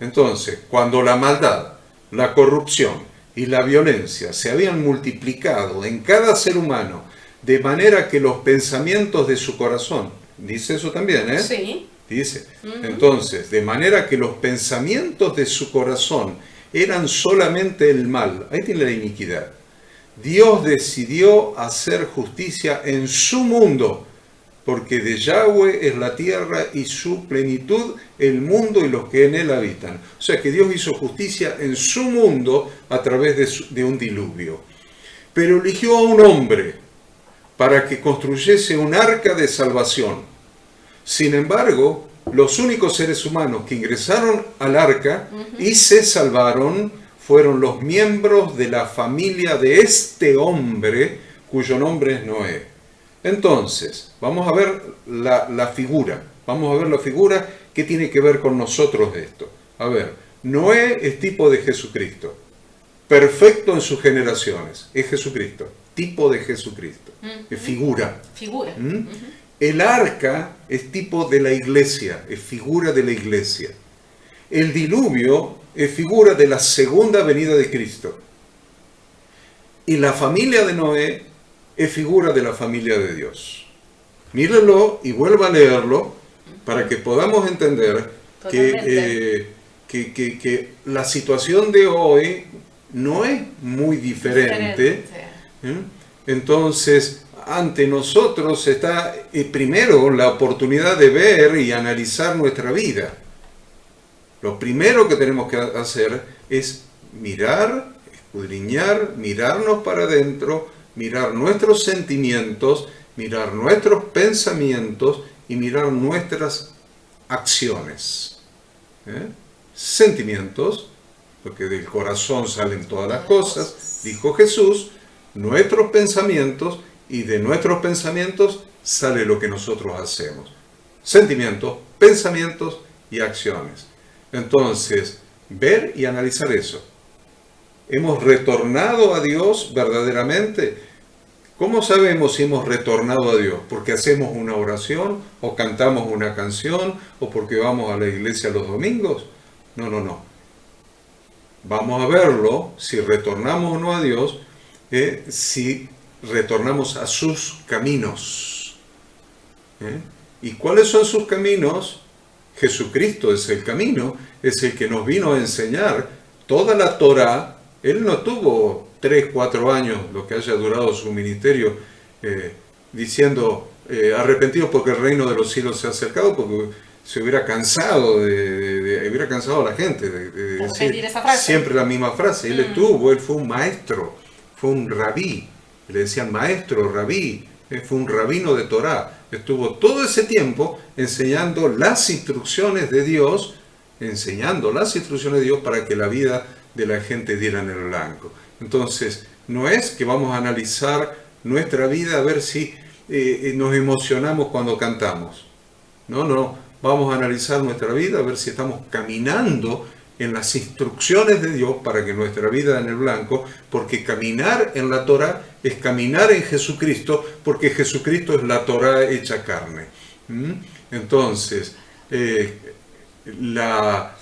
Entonces, cuando la maldad, la corrupción y la violencia se habían multiplicado en cada ser humano, de manera que los pensamientos de su corazón, dice eso también, Sí. Dice, entonces, de manera que los pensamientos de su corazón eran solamente el mal, ahí tiene la iniquidad. Dios decidió hacer justicia en su mundo, porque de Yahweh es la tierra y su plenitud, el mundo y los que en él habitan. O sea que Dios hizo justicia en su mundo a través de un diluvio. Pero eligió a un hombre para que construyese un arca de salvación. Sin embargo, los únicos seres humanos que ingresaron al arca y se salvaron fueron los miembros de la familia de este hombre, cuyo nombre es Noé. Entonces, vamos a ver la figura. Vamos a ver la figura que tiene que ver con nosotros esto. A ver, Noé es tipo de Jesucristo. Perfecto en sus generaciones. Es Jesucristo. Tipo de Jesucristo. Es figura. Figura. El arca es tipo de la iglesia. Es figura de la iglesia. El diluvio es figura de la segunda venida de Cristo. Y la familia de Noé es figura de la familia de Dios. Mírenlo y vuelva a leerlo para que podamos entender que la situación de hoy no es muy diferente. Diferente. Entonces, ante nosotros está primero la oportunidad de ver y analizar nuestra vida. Lo primero que tenemos que hacer es mirar, escudriñar, mirarnos para adentro, mirar nuestros sentimientos, mirar nuestros pensamientos y mirar nuestras acciones. Sentimientos, porque del corazón salen todas las cosas, dijo Jesús, nuestros pensamientos, y de nuestros pensamientos sale lo que nosotros hacemos. Sentimientos, pensamientos y acciones. Entonces, ver y analizar eso. ¿Hemos retornado a Dios verdaderamente? ¿Cómo sabemos si hemos retornado a Dios? ¿Porque hacemos una oración o cantamos una canción o porque vamos a la iglesia los domingos? No. Vamos a verlo si retornamos o no a Dios, si retornamos a sus caminos. ¿Y cuáles son sus caminos? Jesucristo es el camino, es el que nos vino a enseñar toda la Torá. Él no tuvo 3, 4 años, lo que haya durado su ministerio, diciendo arrepentidos porque el reino de los cielos se ha acercado, porque se hubiera cansado hubiera cansado a la gente de decir esa frase. Siempre la misma frase. Él fue un maestro, fue un rabí, le decían maestro, rabí, fue un rabino de Torá. Estuvo todo ese tiempo enseñando las instrucciones de Dios, para que la vida de la gente diera en el blanco. Entonces, no es que vamos a analizar nuestra vida a ver si nos emocionamos cuando cantamos. No, vamos a analizar nuestra vida a ver si estamos caminando en las instrucciones de Dios para que nuestra vida en el blanco, porque caminar en la Torá es caminar en Jesucristo, porque Jesucristo es la Torá hecha carne. Entonces, la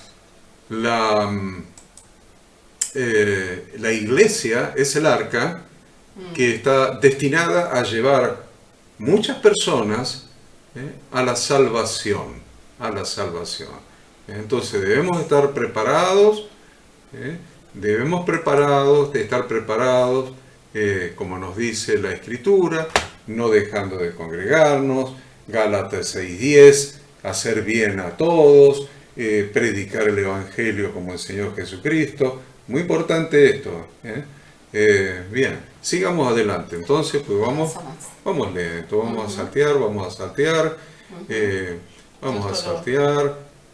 iglesia es el arca que está destinada a llevar muchas personas a la salvación. Entonces debemos estar preparados, estar preparados, como nos dice la Escritura, no dejando de congregarnos, Gálatas 6:10, hacer bien a todos, predicar el Evangelio como el Señor Jesucristo. Muy importante esto. Bien, sigamos adelante. Entonces, pues vamos lento, vamos a saltear.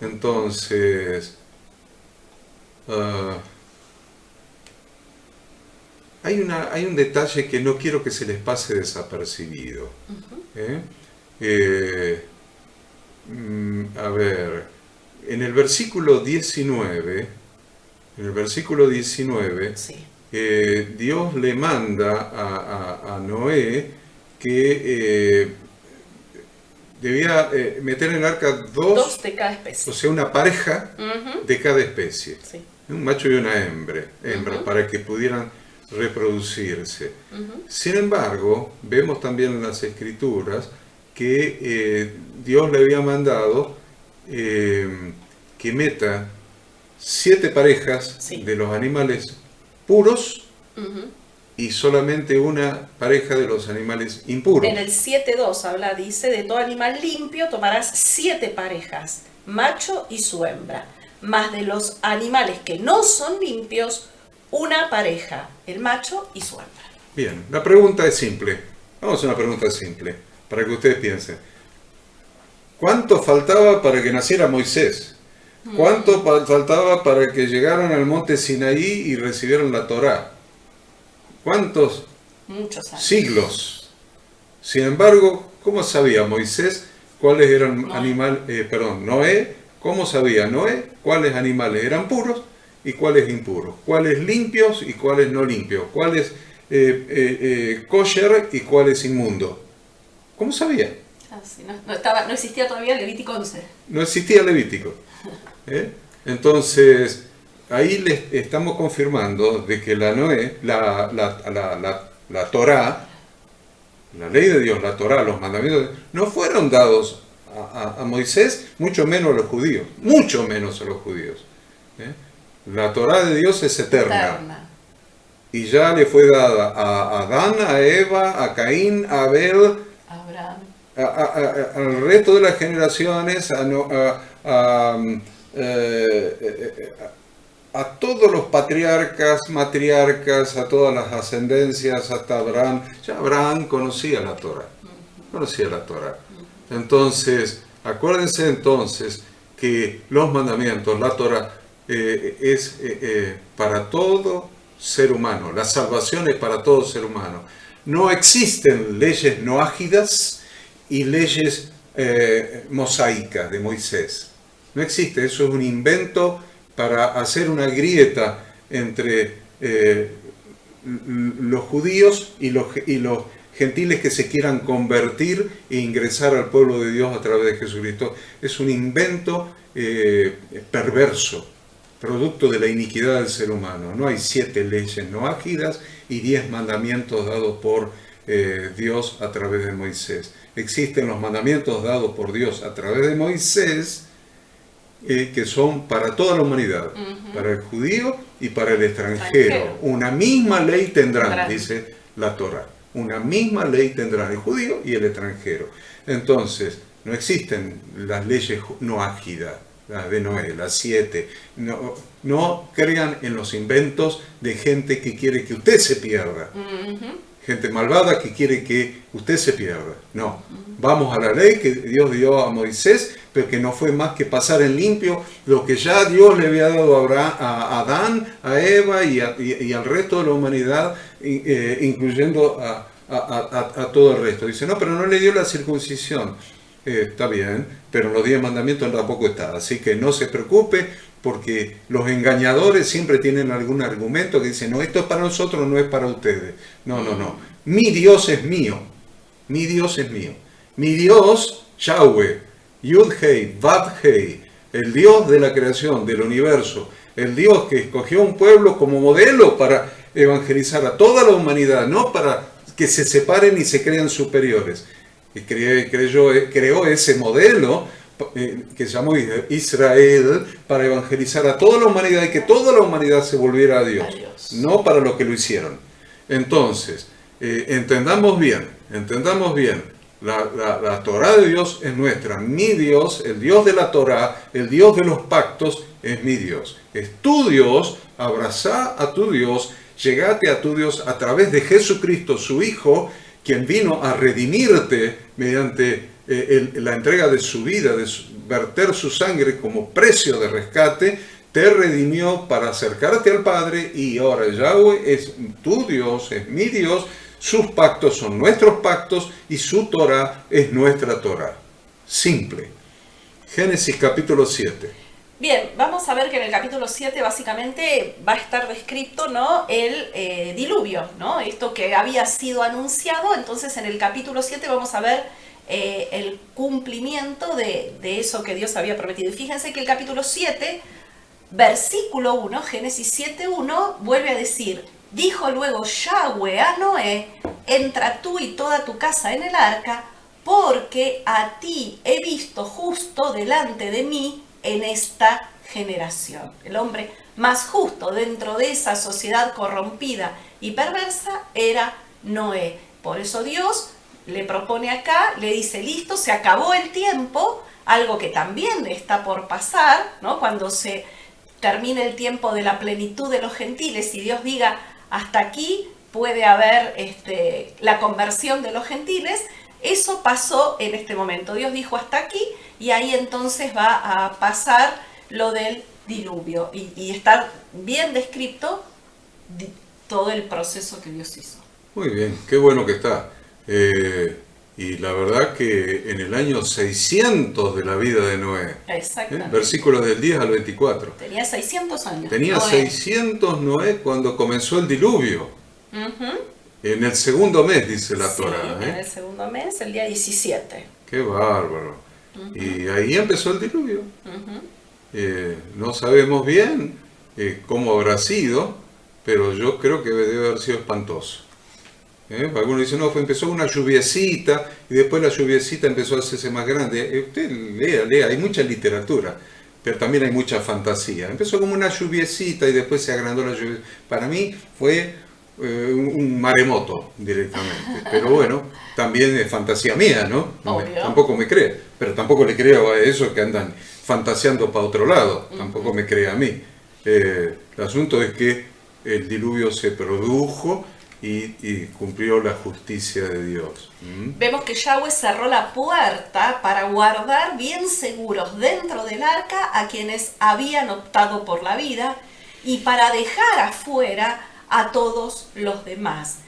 Entonces, hay un detalle que no quiero que se les pase desapercibido. A ver, en el versículo 19, Sí. Dios le manda a Noé que debía meter en el arca dos de cada especie. O sea, una pareja de cada especie. Sí. Un macho y una hembra, para que pudieran reproducirse. Sin embargo, vemos también en las Escrituras que Dios le había mandado que meta 7 parejas de los animales puros y solamente una pareja de los animales impuros. En el 7:2 dice, de todo animal limpio tomarás 7 parejas, macho y su hembra, más de los animales que no son limpios, una pareja, el macho y su hembra. Bien, la pregunta es simple. Vamos a una pregunta simple, para que ustedes piensen. ¿Cuánto faltaba para que naciera Moisés? ¿Cuánto faltaba para que llegaran al monte Sinaí y recibieran la Torá? ¿Cuántos? Muchos años. Siglos. Sin embargo, ¿cómo sabía Moisés cuáles eran Noé, ¿cómo sabía Noé cuáles animales eran puros y cuáles impuros? ¿Cuáles limpios y cuáles no limpios? ¿Cuáles kosher y cuáles inmundo? ¿Cómo sabía? Sí, no existía todavía Levítico 11. No existía Levítico. Entonces, ahí le estamos confirmando de que la Torá, la ley de Dios, la Torá, los mandamientos, no fueron dados a Moisés, mucho menos a los judíos. La Torá de Dios es eterna. y ya le fue dada a Adán, a Eva, a Caín, a Abel, Abraham. al resto de las generaciones, a todos los patriarcas, matriarcas, a todas las ascendencias, hasta Abraham. Ya Abraham conocía la Torá. Conocía la Torá. Entonces, acuérdense entonces que los mandamientos, la Torá, es para todo ser humano. La salvación es para todo ser humano. No existen leyes noágidas y leyes mosaicas de Moisés. No existe. Eso es un invento para hacer una grieta entre los judíos y los gentiles que se quieran convertir e ingresar al pueblo de Dios a través de Jesucristo. Es un invento perverso, producto de la iniquidad del ser humano. No hay 7 leyes noágidas y 10 mandamientos dados por Dios a través de Moisés. Existen los mandamientos dados por Dios a través de Moisés, que son para toda la humanidad, para el judío y para el extranjero. Una misma ley tendrán, dice la Torá. Una misma ley tendrán el judío y el extranjero. Entonces, no existen las leyes noágidas, las de Noé, las 7. No crean en los inventos de gente que quiere que usted se pierda. Gente malvada que quiere que usted se pierda. No, vamos a la ley que Dios dio a Moisés, pero que no fue más que pasar en limpio lo que ya Dios le había dado a Adán, a Eva y al resto de la humanidad, incluyendo a todo el resto. Dice, no, pero no le dio la circuncisión. Está bien, pero en los 10 mandamientos tampoco está. Así que no se preocupe, porque los engañadores siempre tienen algún argumento que dice, no, esto es para nosotros, no es para ustedes. No. Mi Dios es mío. Mi Dios es mío. Mi Dios, Yahweh, Yud-Hei, Vav-Hei, el Dios de la creación, del universo, el Dios que escogió un pueblo como modelo para evangelizar a toda la humanidad, no para que se separen y se crean superiores. Y creó ese modelo que se llamó Israel para evangelizar a toda la humanidad y que toda la humanidad se volviera a Dios. No para los que lo hicieron. Entonces, entendamos bien, la Torá de Dios es nuestra. Mi Dios, el Dios de la Torá, el Dios de los pactos, es mi Dios. Es tu Dios, abrazá a tu Dios, llegate a tu Dios a través de Jesucristo, su Hijo, quien vino a redimirte mediante la entrega de su vida, de verter su sangre como precio de rescate, te redimió para acercarte al Padre, y ahora Yahweh es tu Dios, es mi Dios, sus pactos son nuestros pactos y su Torah es nuestra Torah. Simple. Génesis capítulo 7. Bien, vamos a ver que en el capítulo 7 básicamente va a estar descrito, ¿no?, el diluvio, ¿no? Esto que había sido anunciado. Entonces en el capítulo 7 vamos a ver el cumplimiento de eso que Dios había prometido. Y fíjense que el capítulo 7, versículo 1, Génesis 7:1, vuelve a decir, dijo luego Yahweh a Noé, entra tú y toda tu casa en el arca, porque a ti he visto justo delante de mí en esta generación. El hombre más justo dentro de esa sociedad corrompida y perversa era Noé. Por eso Dios le propone acá, le dice, listo, se acabó el tiempo, algo que también está por pasar, ¿no? Cuando se termine el tiempo de la plenitud de los gentiles y Dios diga, hasta aquí puede haber la conversión de los gentiles. Eso pasó en este momento. Dios dijo hasta aquí, y ahí entonces va a pasar lo del diluvio. Y está bien descrito todo el proceso que Dios hizo. Muy bien, qué bueno que está. Y la verdad que en el año 600 de la vida de Noé, versículos del 10 al 24. Tenía 600 años. Tenía Noé. 600 Noé cuando comenzó el diluvio. En el segundo mes, dice la Torá. En el segundo mes, el día 17. Qué bárbaro. Y ahí empezó el diluvio. No sabemos bien cómo habrá sido, pero yo creo que debe haber sido espantoso. Algunos dicen, no, empezó una lluviecita y después la lluviecita empezó a hacerse más grande. Usted lea, hay mucha literatura, pero también hay mucha fantasía. Empezó como una lluviecita y después se agrandó la lluvia. Para mí fue un maremoto directamente. Pero bueno, también es fantasía mía, ¿no? Tampoco me cree. Pero tampoco le creo a esos que andan fantaseando para otro lado. Tampoco me cree a mí. El asunto es que el diluvio se produjo y cumplió la justicia de Dios. Vemos que Yahweh cerró la puerta para guardar bien seguros dentro del arca a quienes habían optado por la vida y para dejar afuera a todos los demás.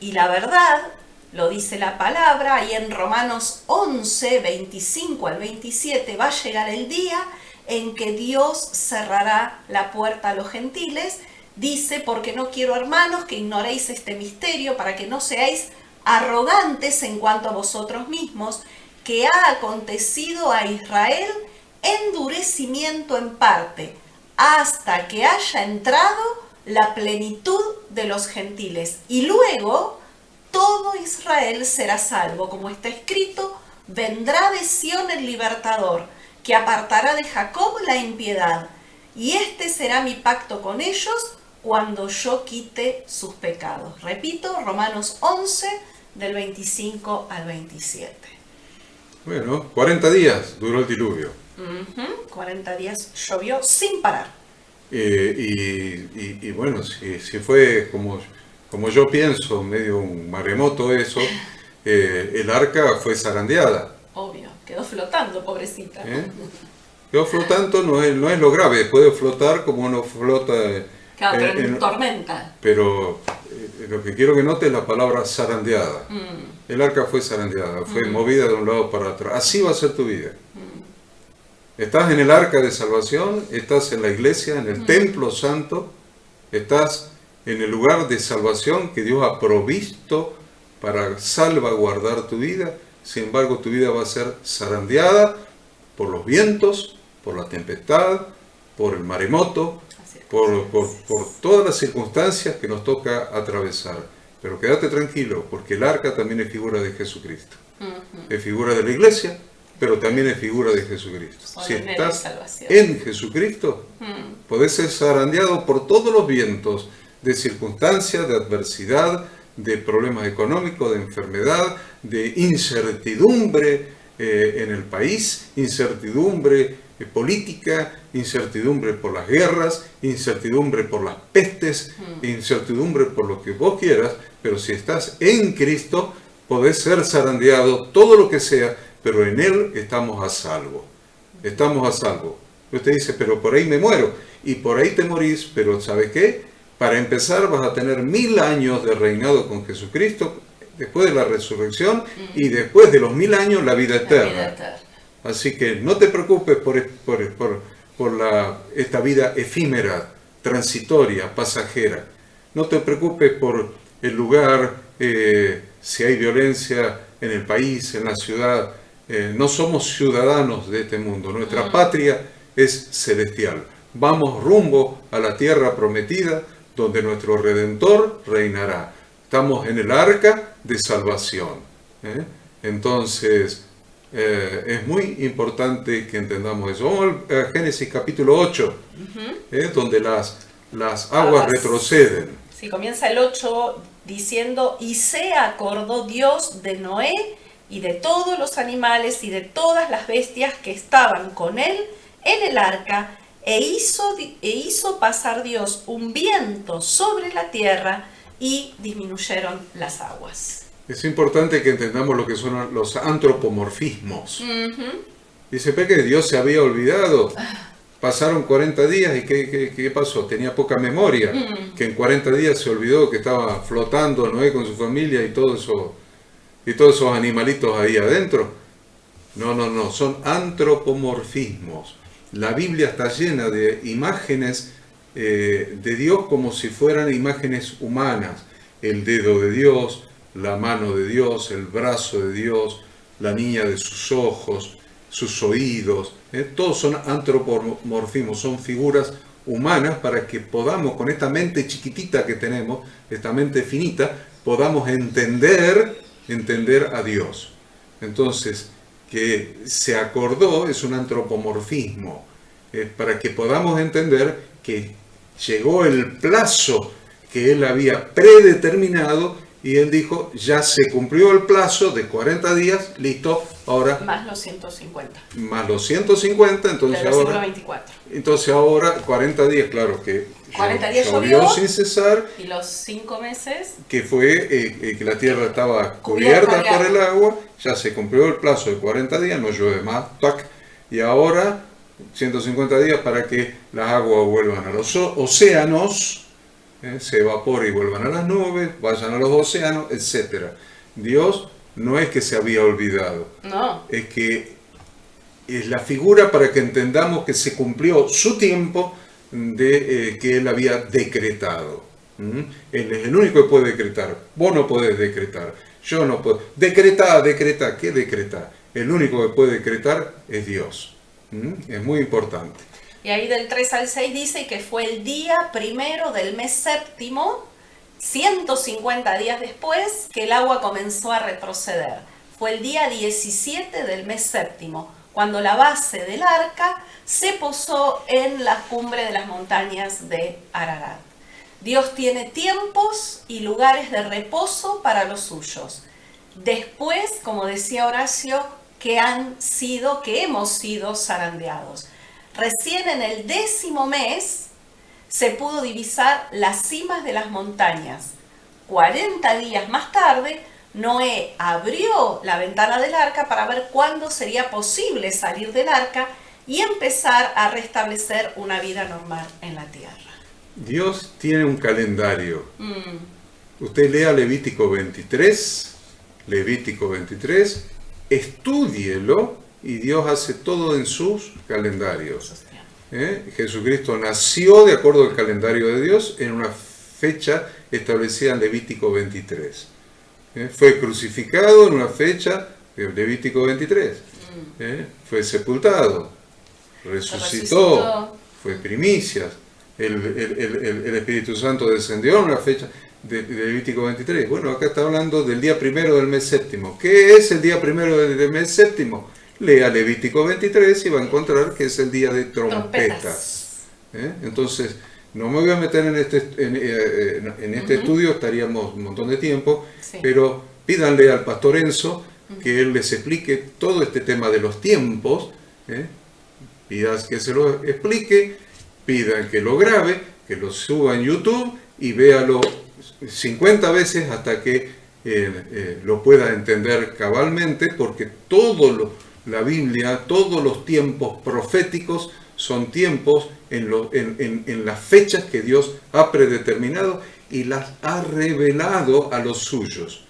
Y la verdad, lo dice la palabra, y en Romanos 11, 25 al 27, va a llegar el día en que Dios cerrará la puerta a los gentiles. Dice, porque no quiero, hermanos, que ignoréis este misterio, para que no seáis arrogantes en cuanto a vosotros mismos, que ha acontecido a Israel endurecimiento en parte, hasta que haya entrado la plenitud de los gentiles. Y luego todo Israel será salvo, como está escrito, vendrá de Sión el libertador, que apartará de Jacob la impiedad. Y este será mi pacto con ellos, cuando yo quite sus pecados. Repito, Romanos 11, del 25 al 27. Bueno, 40 días duró el diluvio. 40 días llovió sin parar. Y bueno, si fue como yo pienso, medio un maremoto eso, el arca fue zarandeada. Obvio, quedó flotando, pobrecita. Quedó flotando, no es lo grave, puede flotar como uno flota. Claro, pero en tormenta. Pero lo que quiero que note es la palabra zarandeada. El arca fue zarandeada, fue movida de un lado para otro. Así va a ser tu vida. Estás en el arca de salvación, estás en la iglesia, en el templo santo, estás en el lugar de salvación que Dios ha provisto para salvaguardar tu vida. Sin embargo, tu vida va a ser zarandeada por los vientos, por la tempestad, por el maremoto, por todas las circunstancias que nos toca atravesar. Pero quédate tranquilo, porque el arca también es figura de Jesucristo. Es figura de la iglesia, pero también es figura de Jesucristo. Si estás en Jesucristo, podés ser zarandeado por todos los vientos de circunstancias, de adversidad, de problemas económicos, de enfermedad, de incertidumbre en el país, incertidumbre política, incertidumbre por las guerras, incertidumbre por las pestes, incertidumbre por lo que vos quieras, pero si estás en Cristo, podés ser zarandeado todo lo que sea, pero en Él estamos a salvo. Estamos a salvo. Usted dice, pero por ahí me muero, y por ahí te morís, pero ¿sabe qué? Para empezar vas a tener 1000 años de reinado con Jesucristo, después de la resurrección, y después de los 1000 años la vida eterna. Así que no te preocupes por esta vida efímera, transitoria, pasajera. No te preocupes por el lugar, si hay violencia en el país, en la ciudad. No somos ciudadanos de este mundo. Nuestra patria es celestial. Vamos rumbo a la tierra prometida, donde nuestro Redentor reinará. Estamos en el arca de salvación. Entonces, es muy importante que entendamos eso. Vamos a Génesis capítulo 8, donde las aguas retroceden. Sí, comienza el 8 diciendo, y se acordó Dios de Noé y de todos los animales y de todas las bestias que estaban con él en el arca, e hizo pasar Dios un viento sobre la tierra y disminuyeron las aguas. Es importante que entendamos lo que son los antropomorfismos. Dice, ¿pero que Dios se había olvidado? Pasaron 40 días y ¿qué pasó? Tenía poca memoria, que en 40 días se olvidó que estaba flotando Noé con su familia y todos esos animalitos ahí adentro. No, son antropomorfismos. La Biblia está llena de imágenes de Dios como si fueran imágenes humanas. El dedo de Dios, la mano de Dios, el brazo de Dios, la niña de sus ojos, sus oídos. Todos son antropomorfismos, son figuras humanas para que podamos, con esta mente chiquitita que tenemos, esta mente finita, podamos entender a Dios. Entonces, que se acordó es un antropomorfismo, para que podamos entender que llegó el plazo que él había predeterminado, y él dijo, ya se cumplió el plazo de 40 días, listo, ahora... Más los 150. Más los 150, entonces del ahora... siglo 24. Entonces ahora, 40 días, claro que 40 días llovió sin cesar, y los 5 meses... que fue que la tierra estaba cubierta por el agua, ya se cumplió el plazo de 40 días, no llueve más, tac, y ahora 150 días para que las aguas vuelvan a los océanos, se evaporen y vuelvan a las nubes, vayan a los océanos, etc. Dios no es que se había olvidado, no, es que es la figura para que entendamos que se cumplió su tiempo de que él había decretado. Él es el único que puede decretar. Vos no podés decretar. Yo no puedo. Decretá. ¿Qué decretar? El único que puede decretar es Dios. Es muy importante. Y ahí del 3 al 6 dice que fue el día primero del mes séptimo, 150 días después, que el agua comenzó a retroceder. Fue el día 17 del mes séptimo, cuando la base del arca se posó en la cumbre de las montañas de Ararat. Dios tiene tiempos y lugares de reposo para los suyos. Después, como decía Horacio, que hemos sido zarandeados. Recién en el 10º mes se pudo divisar las cimas de las montañas. 40 días más tarde, Noé abrió la ventana del arca para ver cuándo sería posible salir del arca y empezar a restablecer una vida normal en la tierra. Dios tiene un calendario. Usted lea Levítico 23, estúdielo, y Dios hace todo en sus calendarios. Jesucristo nació de acuerdo al calendario de Dios en una fecha establecida en Levítico 23. Fue crucificado en una fecha de Levítico 23. Fue sepultado, resucitó, fue primicias. El Espíritu Santo descendió en una fecha de Levítico 23. Bueno, acá está hablando del día primero del mes séptimo. ¿Qué es el día primero del mes séptimo? Lea Levítico 23 y va a encontrar que es el día de trompetas. Entonces, no me voy a meter en este estudio, estaríamos un montón de tiempo, sí. Pero pídanle al pastor Enzo que él les explique todo este tema de los tiempos, pidan que se lo explique, pidan que lo grabe, que lo suba en YouTube y véalo 50 veces hasta que lo pueda entender cabalmente, porque la Biblia, todos los tiempos proféticos son tiempos en las fechas que Dios ha predeterminado y las ha revelado a los suyos.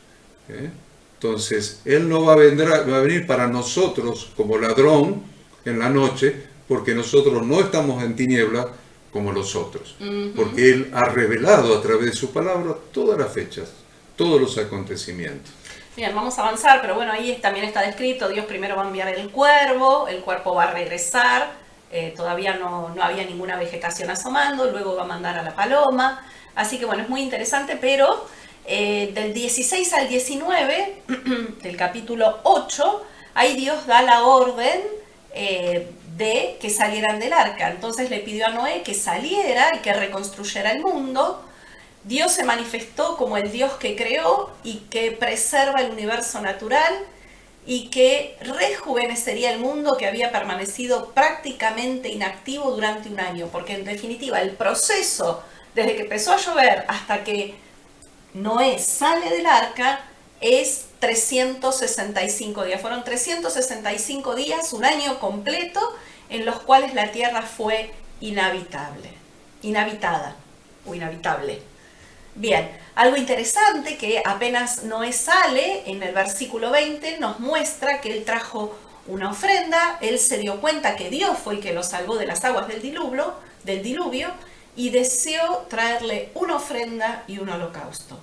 Entonces, Él no va a venir para nosotros como ladrón en la noche, porque nosotros no estamos en tinieblas como los otros. Porque Él ha revelado a través de su palabra todas las fechas, todos los acontecimientos. Bien, vamos a avanzar, pero bueno, ahí también está descrito, Dios primero va a enviar el cuervo va a regresar, todavía no había ninguna vegetación asomando, luego va a mandar a la paloma, así que bueno, es muy interesante, pero del 16 al 19, del capítulo 8, ahí Dios da la orden de que salieran del arca. Entonces le pidió a Noé que saliera y que reconstruyera el mundo. Dios se manifestó como el Dios que creó y que preserva el universo natural y que rejuvenecería el mundo que había permanecido prácticamente inactivo durante un año, porque en definitiva el proceso desde que empezó a llover hasta que Noé sale del arca es 365 días. Fueron 365 días, un año completo, en los cuales la tierra fue inhabitable. Bien, algo interesante que apenas Noé sale, en el versículo 20 nos muestra que él trajo una ofrenda, él se dio cuenta que Dios fue el que lo salvó de las aguas del diluvio y deseó traerle una ofrenda y un holocausto.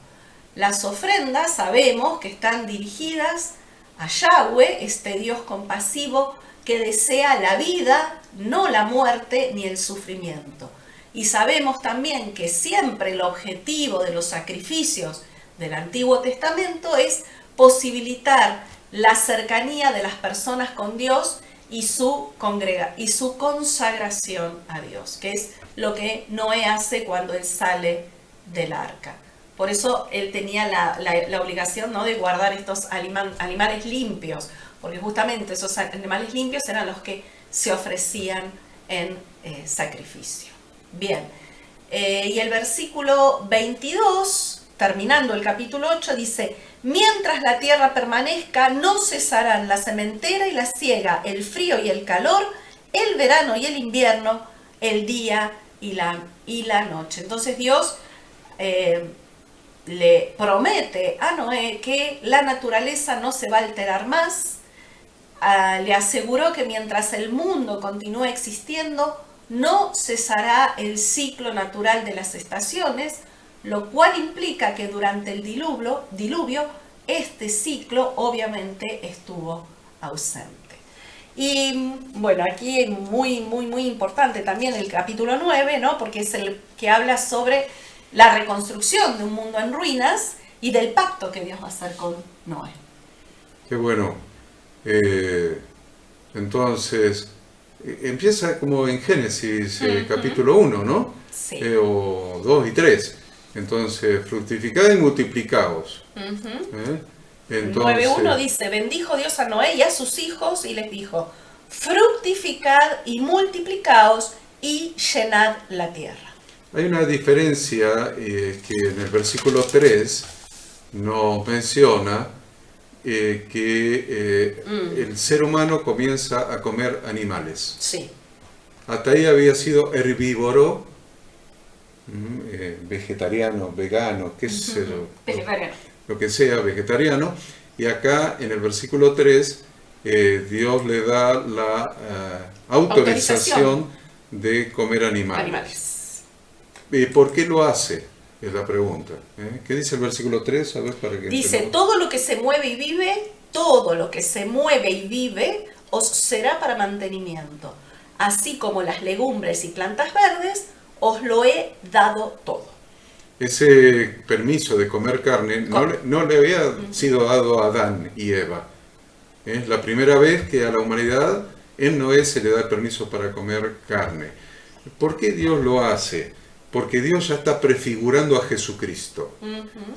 Las ofrendas sabemos que están dirigidas a Yahweh, este Dios compasivo que desea la vida, no la muerte ni el sufrimiento. Y sabemos también que siempre el objetivo de los sacrificios del Antiguo Testamento es posibilitar la cercanía de las personas con Dios y su consagración a Dios, que es lo que Noé hace cuando él sale del arca. Por eso él tenía la obligación, ¿no?, de guardar estos animales limpios, porque justamente esos animales limpios eran los que se ofrecían en sacrificio. Bien, y el versículo 22, terminando el capítulo 8, dice: mientras la tierra permanezca, no cesarán la sementera y la siega, el frío y el calor, el verano y el invierno, el día y la noche. Entonces Dios le promete a Noé que la naturaleza no se va a alterar más. Le aseguró que mientras el mundo continúe existiendo, no cesará el ciclo natural de las estaciones, lo cual implica que durante el diluvio este ciclo obviamente estuvo ausente. Y bueno, aquí es muy importante también el capítulo 9, ¿no?, porque es el que habla sobre la reconstrucción de un mundo en ruinas y del pacto que Dios va a hacer con Noé. Qué bueno. Entonces, empieza como en Génesis capítulo 1, ¿no? Sí. O 2 y 3. Entonces, fructificad y multiplicaos. Entonces, 9.1 dice: bendijo Dios a Noé y a sus hijos y les dijo: fructificad y multiplicaos y llenad la tierra. Hay una diferencia que en el versículo 3 nos menciona que el ser humano comienza a comer animales. Sí. Hasta ahí había sido herbívoro, vegetariano, vegano, qué sé yo, Vegetariano. lo que sea, vegetariano. Y acá en el versículo 3 Dios le da la autorización de comer animales. ¿Por qué lo hace? Es la pregunta. ¿Qué dice el versículo 3? A ver, para que dice: entendamos. todo lo que se mueve y vive, todo lo que se mueve y vive, os será para mantenimiento. Así como las legumbres y plantas verdes, os lo he dado todo. Ese permiso de comer carne no le había sido dado a Adán y Eva. Es la primera vez que a la humanidad en Noé se le da el permiso para comer carne. ¿Por qué Dios lo hace? Porque Dios ya está prefigurando a Jesucristo.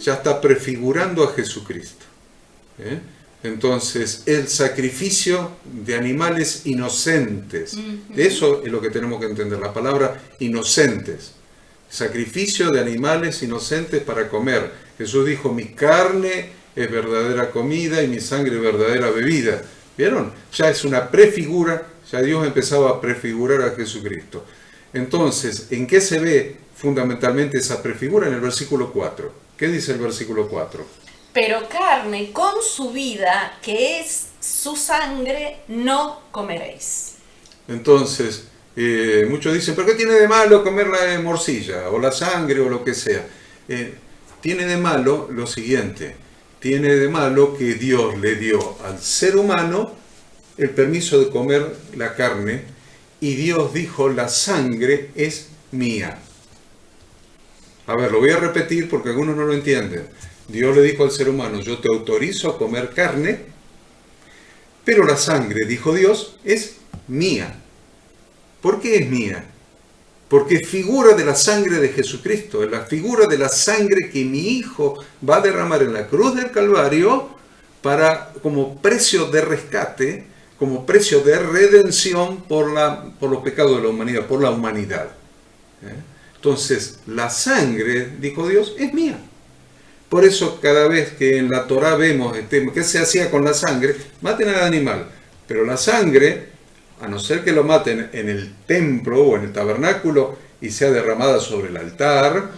Ya está prefigurando a Jesucristo. Entonces, el sacrificio de animales inocentes. Eso es lo que tenemos que entender, la palabra inocentes. Sacrificio de animales inocentes para comer. Jesús dijo: mi carne es verdadera comida y mi sangre es verdadera bebida. ¿Vieron? Ya es una prefigura, ya Dios empezaba a prefigurar a Jesucristo. Entonces, ¿en qué se ve fundamentalmente esa prefigura? En el versículo 4. ¿Qué dice el versículo 4? Pero carne con su vida, que es su sangre, no comeréis. Entonces, muchos dicen: ¿pero qué tiene de malo comer la morcilla o la sangre o lo que sea? Tiene de malo lo siguiente: tiene de malo que Dios le dio al ser humano el permiso de comer la carne, y Dios dijo: la sangre es mía. A ver, lo voy a repetir porque algunos no lo entienden. Dios le dijo al ser humano: yo te autorizo a comer carne, pero la sangre, dijo Dios, es mía. ¿Por qué es mía? Porque es figura de la sangre de Jesucristo, es la figura de la sangre que mi Hijo va a derramar en la cruz del Calvario como precio de rescate, como precio de redención por los pecados de la humanidad, por la humanidad. Entonces, la sangre, dijo Dios, es mía. Por eso cada vez que en la Torá vemos qué se hacía con la sangre, maten al animal. Pero la sangre, a no ser que lo maten en el templo o en el tabernáculo y sea derramada sobre el altar,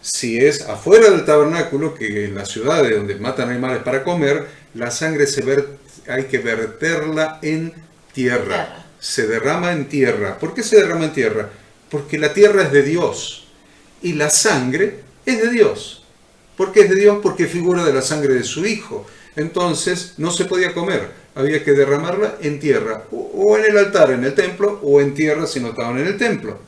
si es afuera del tabernáculo, que en las ciudades donde matan animales para comer, la sangre hay que verterla en tierra. Se derrama en tierra. ¿Por qué se derrama en tierra? Porque la tierra es de Dios y la sangre es de Dios. ¿Por qué es de Dios? Porque figura de la sangre de su Hijo. Entonces no se podía comer, había que derramarla en tierra, o en el altar, en el templo, o en tierra si no estaban en el templo.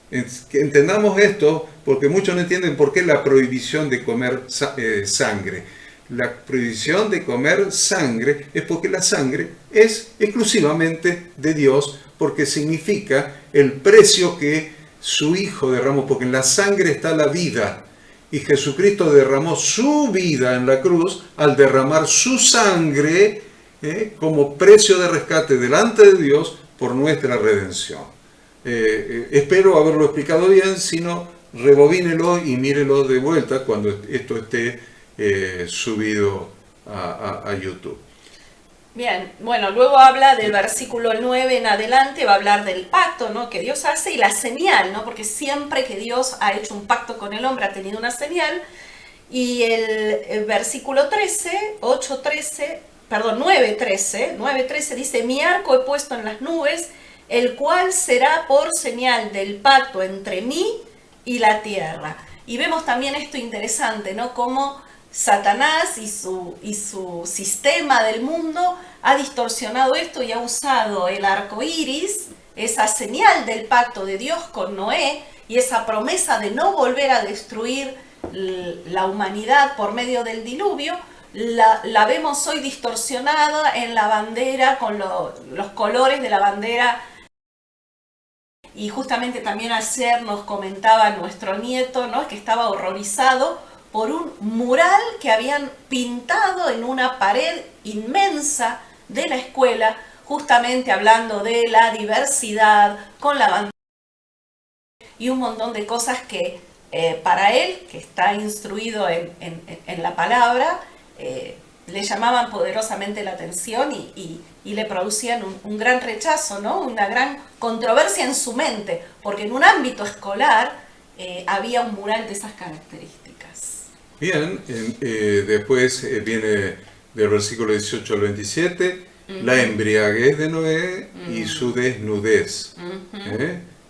Entendamos esto, porque muchos no entienden por qué la prohibición de comer sangre. La prohibición de comer sangre es porque la sangre es exclusivamente de Dios, porque significa el precio que su Hijo derramó, porque en la sangre está la vida. Y Jesucristo derramó su vida en la cruz al derramar su sangre como precio de rescate delante de Dios por nuestra redención. Espero haberlo explicado bien, si no, rebobínelo y mírelo de vuelta cuando esto esté subido a YouTube. Bien, bueno, luego habla del versículo 9 en adelante, va a hablar del pacto, ¿no?, que Dios hace y la señal, ¿no?, porque siempre que Dios ha hecho un pacto con el hombre ha tenido una señal. Y el versículo 13, 9:13 dice: mi arco he puesto en las nubes, el cual será por señal del pacto entre mí y la tierra. Y vemos también esto interesante, ¿no?, cómo Satanás y su sistema del mundo ha distorsionado esto y ha usado el arco iris, esa señal del pacto de Dios con Noé y esa promesa de no volver a destruir la humanidad por medio del diluvio. La vemos hoy distorsionada en la bandera, con los colores de la bandera. Y justamente también ayer nos comentaba nuestro nieto, ¿no?, que estaba horrorizado por un mural que habían pintado en una pared inmensa de la escuela, justamente hablando de la diversidad, con la bandera y un montón de cosas que para él, que está instruido en la palabra, le llamaban poderosamente la atención y le producían un gran rechazo, ¿no?, una gran controversia en su mente, porque en un ámbito escolar había un mural de esas características. Bien, después viene del versículo 18 al 27, la embriaguez de Noé y su desnudez.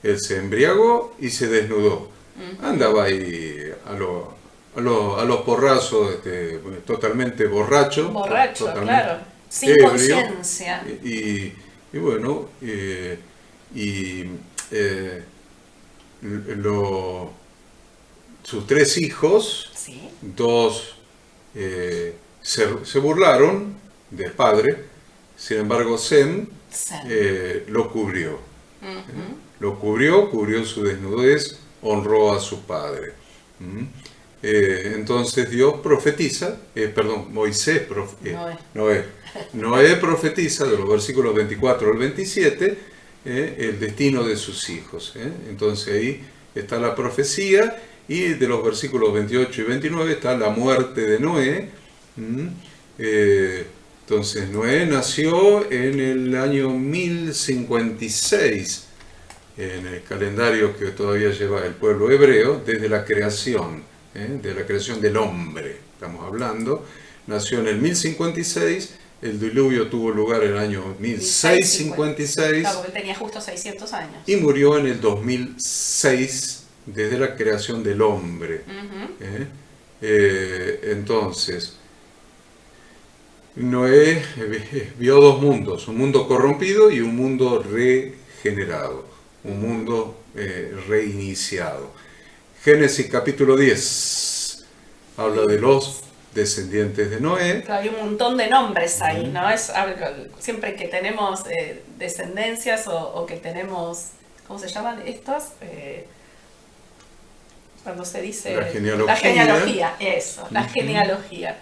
Él se embriagó y se desnudó. Andaba ahí a los porrazos, totalmente borracho. Borracho, totalmente claro, sin ebrio, conciencia. Y bueno, sus tres hijos, Sí. dos se burlaron del padre, sin embargo Sem lo cubrió. Lo cubrió su desnudez, honró a su padre. Entonces Dios profetiza, Noé profetiza de los versículos 24 al 27 el destino de sus hijos. Entonces ahí está la profecía. Y de los versículos 28 y 29 está la muerte de Noé. Entonces Noé nació en el año 1056, en el calendario que todavía lleva el pueblo hebreo, desde la creación, de la creación del hombre, estamos hablando. Nació en el 1056, el diluvio tuvo lugar en el año 1656. Claro, porque tenía justo 600 años. Y murió en el 2006, desde la creación del hombre. Entonces, Noé vio dos mundos, un mundo corrompido y un mundo regenerado, un mundo reiniciado. Génesis capítulo 10 habla de los descendientes de Noé. Claro, hay un montón de nombres ahí, ¿no? Es siempre que tenemos descendencias o que tenemos, ¿cómo se llaman estos? Cuando se dice la genealogía, la genealogía.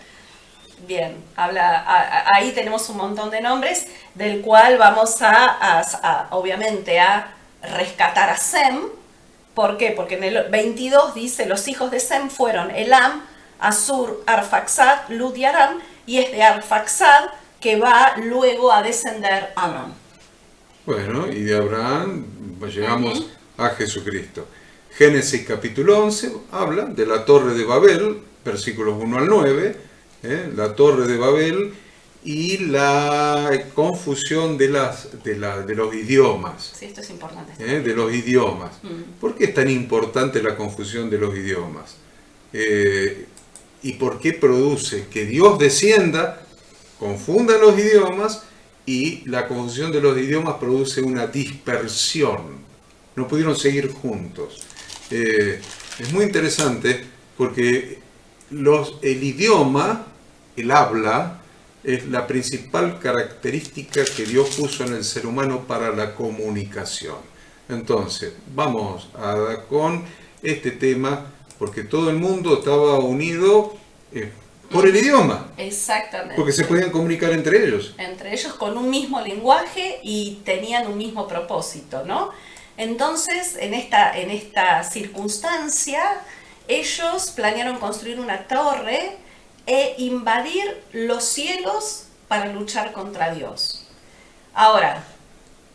Bien, ahí tenemos un montón de nombres, del cual vamos obviamente a rescatar a Sem. ¿Por qué? Porque en el 22 dice: los hijos de Sem fueron Elam, Asur, Arfaxad, Lud y Aram, y es de Arfaxad que va luego a descender Abraham. Bueno, y de Abraham llegamos a Jesucristo. Génesis capítulo 11 habla de la Torre de Babel, versículos 1 al 9, la Torre de Babel y la confusión de los idiomas. Sí, esto es importante. De los idiomas. ¿Por qué es tan importante la confusión de los idiomas? ¿Y por qué produce que Dios descienda, confunda los idiomas, y la confusión de los idiomas produce una dispersión? No pudieron seguir juntos. Es muy interesante porque el idioma, el habla, es la principal característica que Dios puso en el ser humano para la comunicación. Entonces, vamos con este tema, porque todo el mundo estaba unido por el idioma, Exactamente. porque se podían comunicar entre ellos. Entre ellos con un mismo lenguaje y tenían un mismo propósito, ¿no? Entonces, en esta circunstancia, ellos planearon construir una torre e invadir los cielos para luchar contra Dios. Ahora,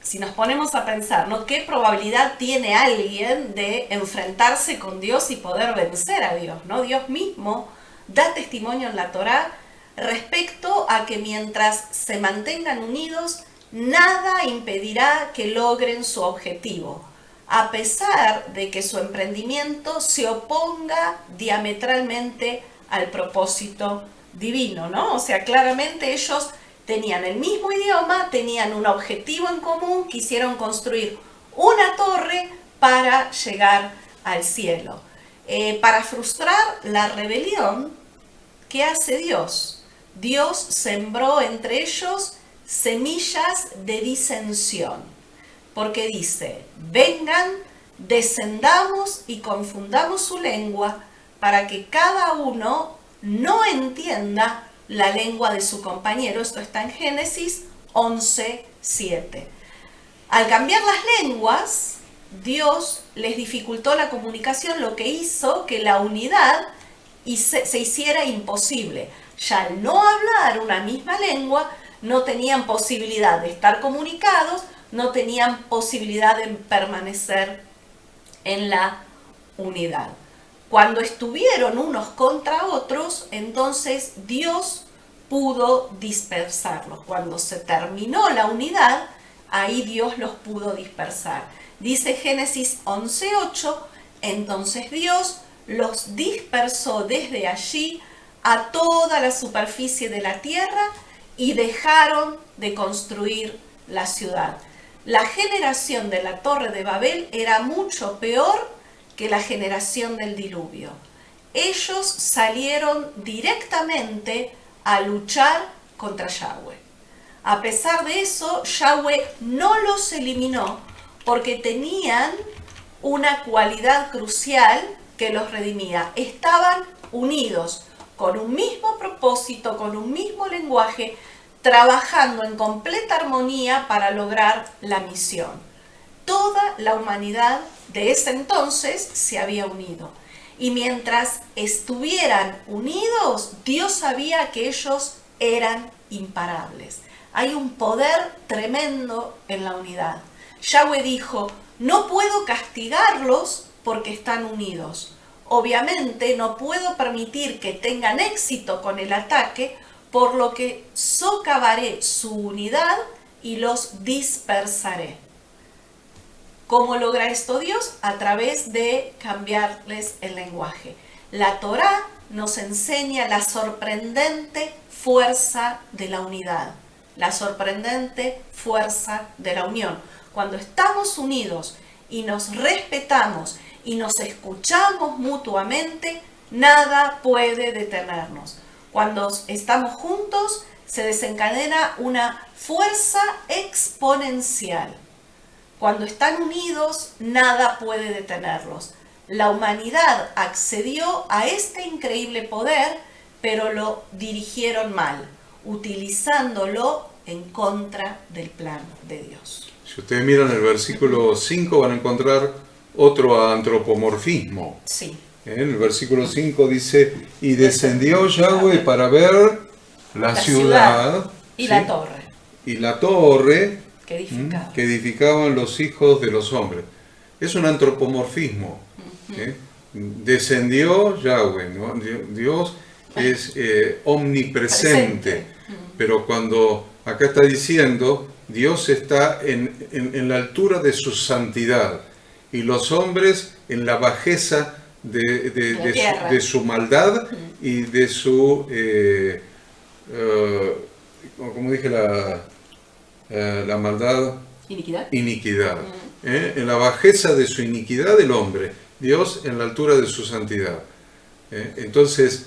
si nos ponemos a pensar, ¿no? ¿Qué probabilidad tiene alguien de enfrentarse con Dios y poder vencer a Dios, ¿no? Dios mismo da testimonio en la Torá respecto a que mientras se mantengan unidos, nada impedirá que logren su objetivo, a pesar de que su emprendimiento se oponga diametralmente al propósito divino, ¿no? O sea, claramente ellos tenían el mismo idioma, tenían un objetivo en común, quisieron construir una torre para llegar al cielo. Para frustrar la rebelión, ¿qué hace Dios? Dios sembró entre ellos semillas de disensión, porque dice, vengan, descendamos y confundamos su lengua para que cada uno no entienda la lengua de su compañero. Esto está en Génesis 11:7. Al cambiar las lenguas, Dios les dificultó la comunicación, lo que hizo que la unidad se hiciera imposible. Ya al no hablar una misma lengua, no tenían posibilidad de estar comunicados, no tenían posibilidad de permanecer en la unidad. Cuando estuvieron unos contra otros, entonces Dios pudo dispersarlos. Cuando se terminó la unidad, ahí Dios los pudo dispersar. Dice Génesis 11:8, entonces Dios los dispersó desde allí a toda la superficie de la tierra y dejaron de construir la ciudad. La generación de la Torre de Babel era mucho peor que la generación del diluvio. Ellos salieron directamente a luchar contra Yahweh. A pesar de eso, Yahweh no los eliminó porque tenían una cualidad crucial que los redimía. Estaban unidos con un mismo propósito, con un mismo lenguaje, trabajando en completa armonía para lograr la misión. Toda la humanidad de ese entonces se había unido. Y mientras estuvieran unidos, Dios sabía que ellos eran imparables. Hay un poder tremendo en la unidad. Yahweh dijo, no puedo castigarlos porque están unidos. Obviamente no puedo permitir que tengan éxito con el ataque, por lo que socavaré su unidad y los dispersaré. ¿Cómo logra esto Dios? A través de cambiarles el lenguaje. La Torá nos enseña la sorprendente fuerza de la unidad, la sorprendente fuerza de la unión. Cuando estamos unidos y nos respetamos y nos escuchamos mutuamente, nada puede detenernos. Cuando estamos juntos, se desencadena una fuerza exponencial. Cuando están unidos, nada puede detenerlos. La humanidad accedió a este increíble poder, pero lo dirigieron mal, utilizándolo en contra del plan de Dios. Si ustedes miran el versículo 5, van a encontrar otro antropomorfismo. Sí. En el versículo 5 dice, y descendió Yahweh para ver la ciudad y ¿sí? la torre. Y la torre que edificaban los hijos de los hombres. Es un antropomorfismo. Descendió Yahweh, ¿no? Dios es omnipresente, pero cuando acá está diciendo, Dios está en la altura de su santidad y los hombres en la bajeza de su maldad y de su, como dije, la maldad, iniquidad. En la bajeza de su iniquidad el hombre, Dios en la altura de su santidad. Entonces,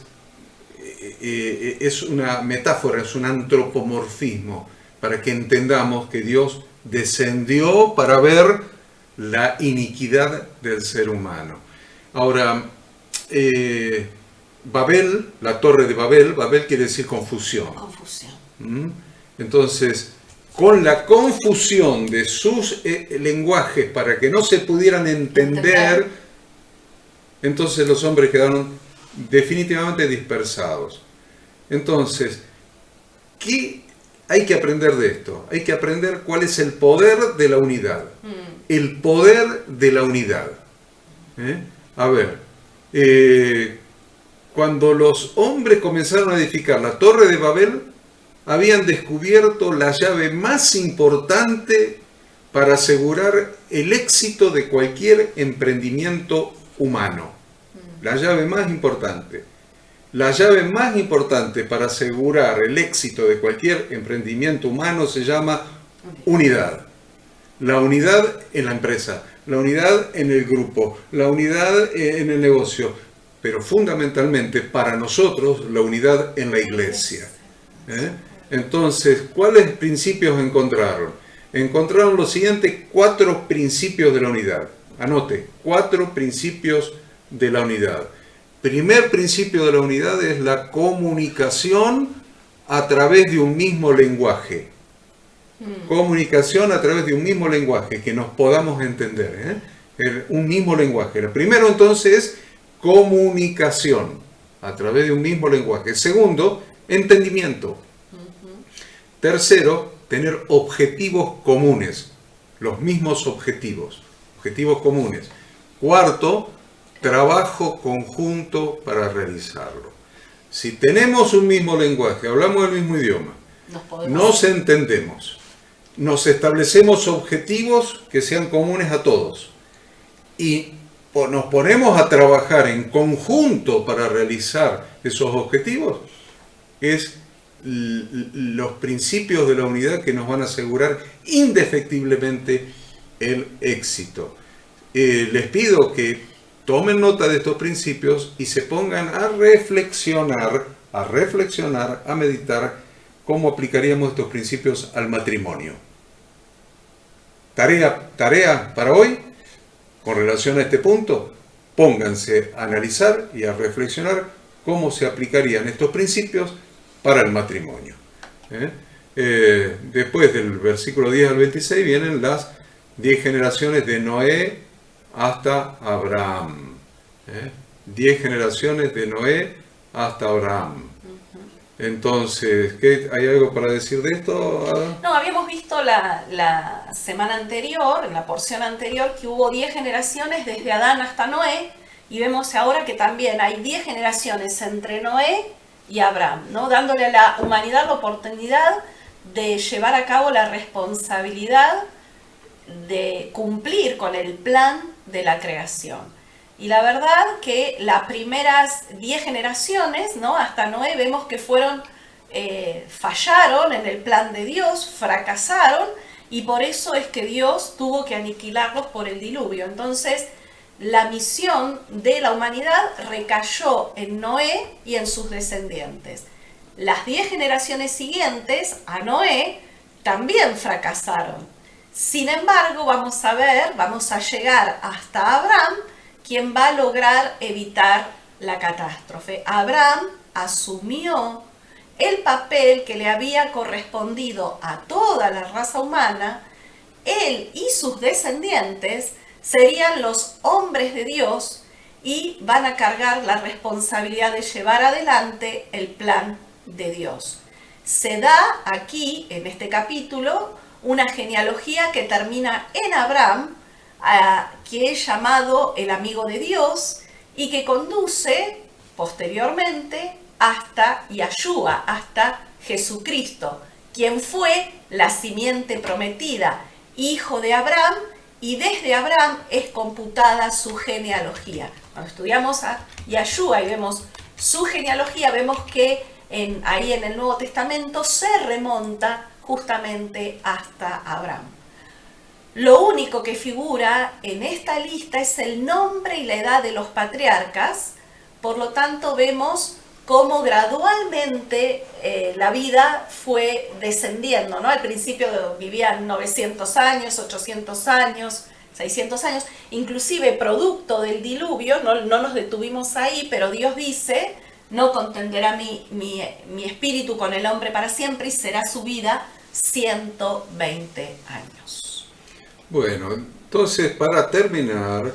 es una metáfora, es un antropomorfismo, para que entendamos que Dios descendió para ver la iniquidad del ser humano. Ahora, Babel, la torre de Babel, Babel quiere decir confusión. Confusión. Entonces, con la confusión de sus lenguajes para que no se pudieran entender, entonces los hombres quedaron definitivamente dispersados. Entonces, ¿qué hay que aprender de esto? Hay que aprender cuál es el poder de la unidad. El poder de la unidad. A ver, cuando los hombres comenzaron a edificar la Torre de Babel, habían descubierto la llave más importante para asegurar el éxito de cualquier emprendimiento humano. La llave más importante. La llave más importante para asegurar el éxito de cualquier emprendimiento humano se llama unidad. La unidad en la empresa, la unidad en el grupo, la unidad en el negocio, pero fundamentalmente para nosotros la unidad en la iglesia. Entonces, ¿cuáles principios encontraron? Encontraron los siguientes 4 principios de la unidad. Anote, 4 principios de la unidad. Primer principio de la unidad es la comunicación a través de un mismo lenguaje. Comunicación a través de un mismo lenguaje, que nos podamos entender. Un mismo lenguaje. El primero entonces es comunicación a través de un mismo lenguaje. Segundo, entendimiento. Tercero, tener objetivos comunes, los mismos objetivos comunes. Cuarto, trabajo conjunto para realizarlo. Si tenemos un mismo lenguaje, hablamos el mismo idioma, nos entendemos, nos establecemos objetivos que sean comunes a todos y nos ponemos a trabajar en conjunto para realizar esos objetivos, es los principios de la unidad que nos van a asegurar indefectiblemente el éxito. Les pido que tomen nota de estos principios y se pongan a reflexionar, a meditar cómo aplicaríamos estos principios al matrimonio. Tarea para hoy, con relación a este punto, pónganse a analizar y a reflexionar cómo se aplicarían estos principios para el matrimonio. Después del versículo 10 al 26 vienen las 10 generaciones de Noé hasta Abraham. 10 generaciones de Noé hasta Abraham. Entonces, ¿hay algo para decir de esto? No, habíamos visto la semana anterior, en la porción anterior, que hubo 10 generaciones desde Adán hasta Noé, y vemos ahora que también hay 10 generaciones entre Noé y Abraham, ¿no? Dándole a la humanidad la oportunidad de llevar a cabo la responsabilidad de cumplir con el plan de la creación. Y la verdad que las primeras 10 generaciones, ¿no? Hasta Noé, vemos que fallaron en el plan de Dios, fracasaron, y por eso es que Dios tuvo que aniquilarlos por el diluvio. Entonces, la misión de la humanidad recayó en Noé y en sus descendientes. Las 10 generaciones siguientes a Noé también fracasaron. Sin embargo, vamos a llegar hasta Abraham, quien va a lograr evitar la catástrofe. Abraham asumió el papel que le había correspondido a toda la raza humana. Él y sus descendientes serían los hombres de Dios y van a cargar la responsabilidad de llevar adelante el plan de Dios. Se da aquí, en este capítulo, una genealogía que termina en Abraham, que es llamado el amigo de Dios, y que conduce posteriormente hasta Yahshua, hasta Jesucristo, quien fue la simiente prometida, hijo de Abraham, y desde Abraham es computada su genealogía. Cuando estudiamos a Yahshua y vemos su genealogía, vemos que ahí en el Nuevo Testamento se remonta justamente hasta Abraham. Lo único que figura en esta lista es el nombre y la edad de los patriarcas. Por lo tanto, vemos cómo gradualmente la vida fue descendiendo, ¿no? Al principio vivían 900 años, 800 años, 600 años, inclusive producto del diluvio, no nos detuvimos ahí, pero Dios dice, no contenderá mi espíritu con el hombre para siempre y será su vida 120 años. Bueno, entonces para terminar,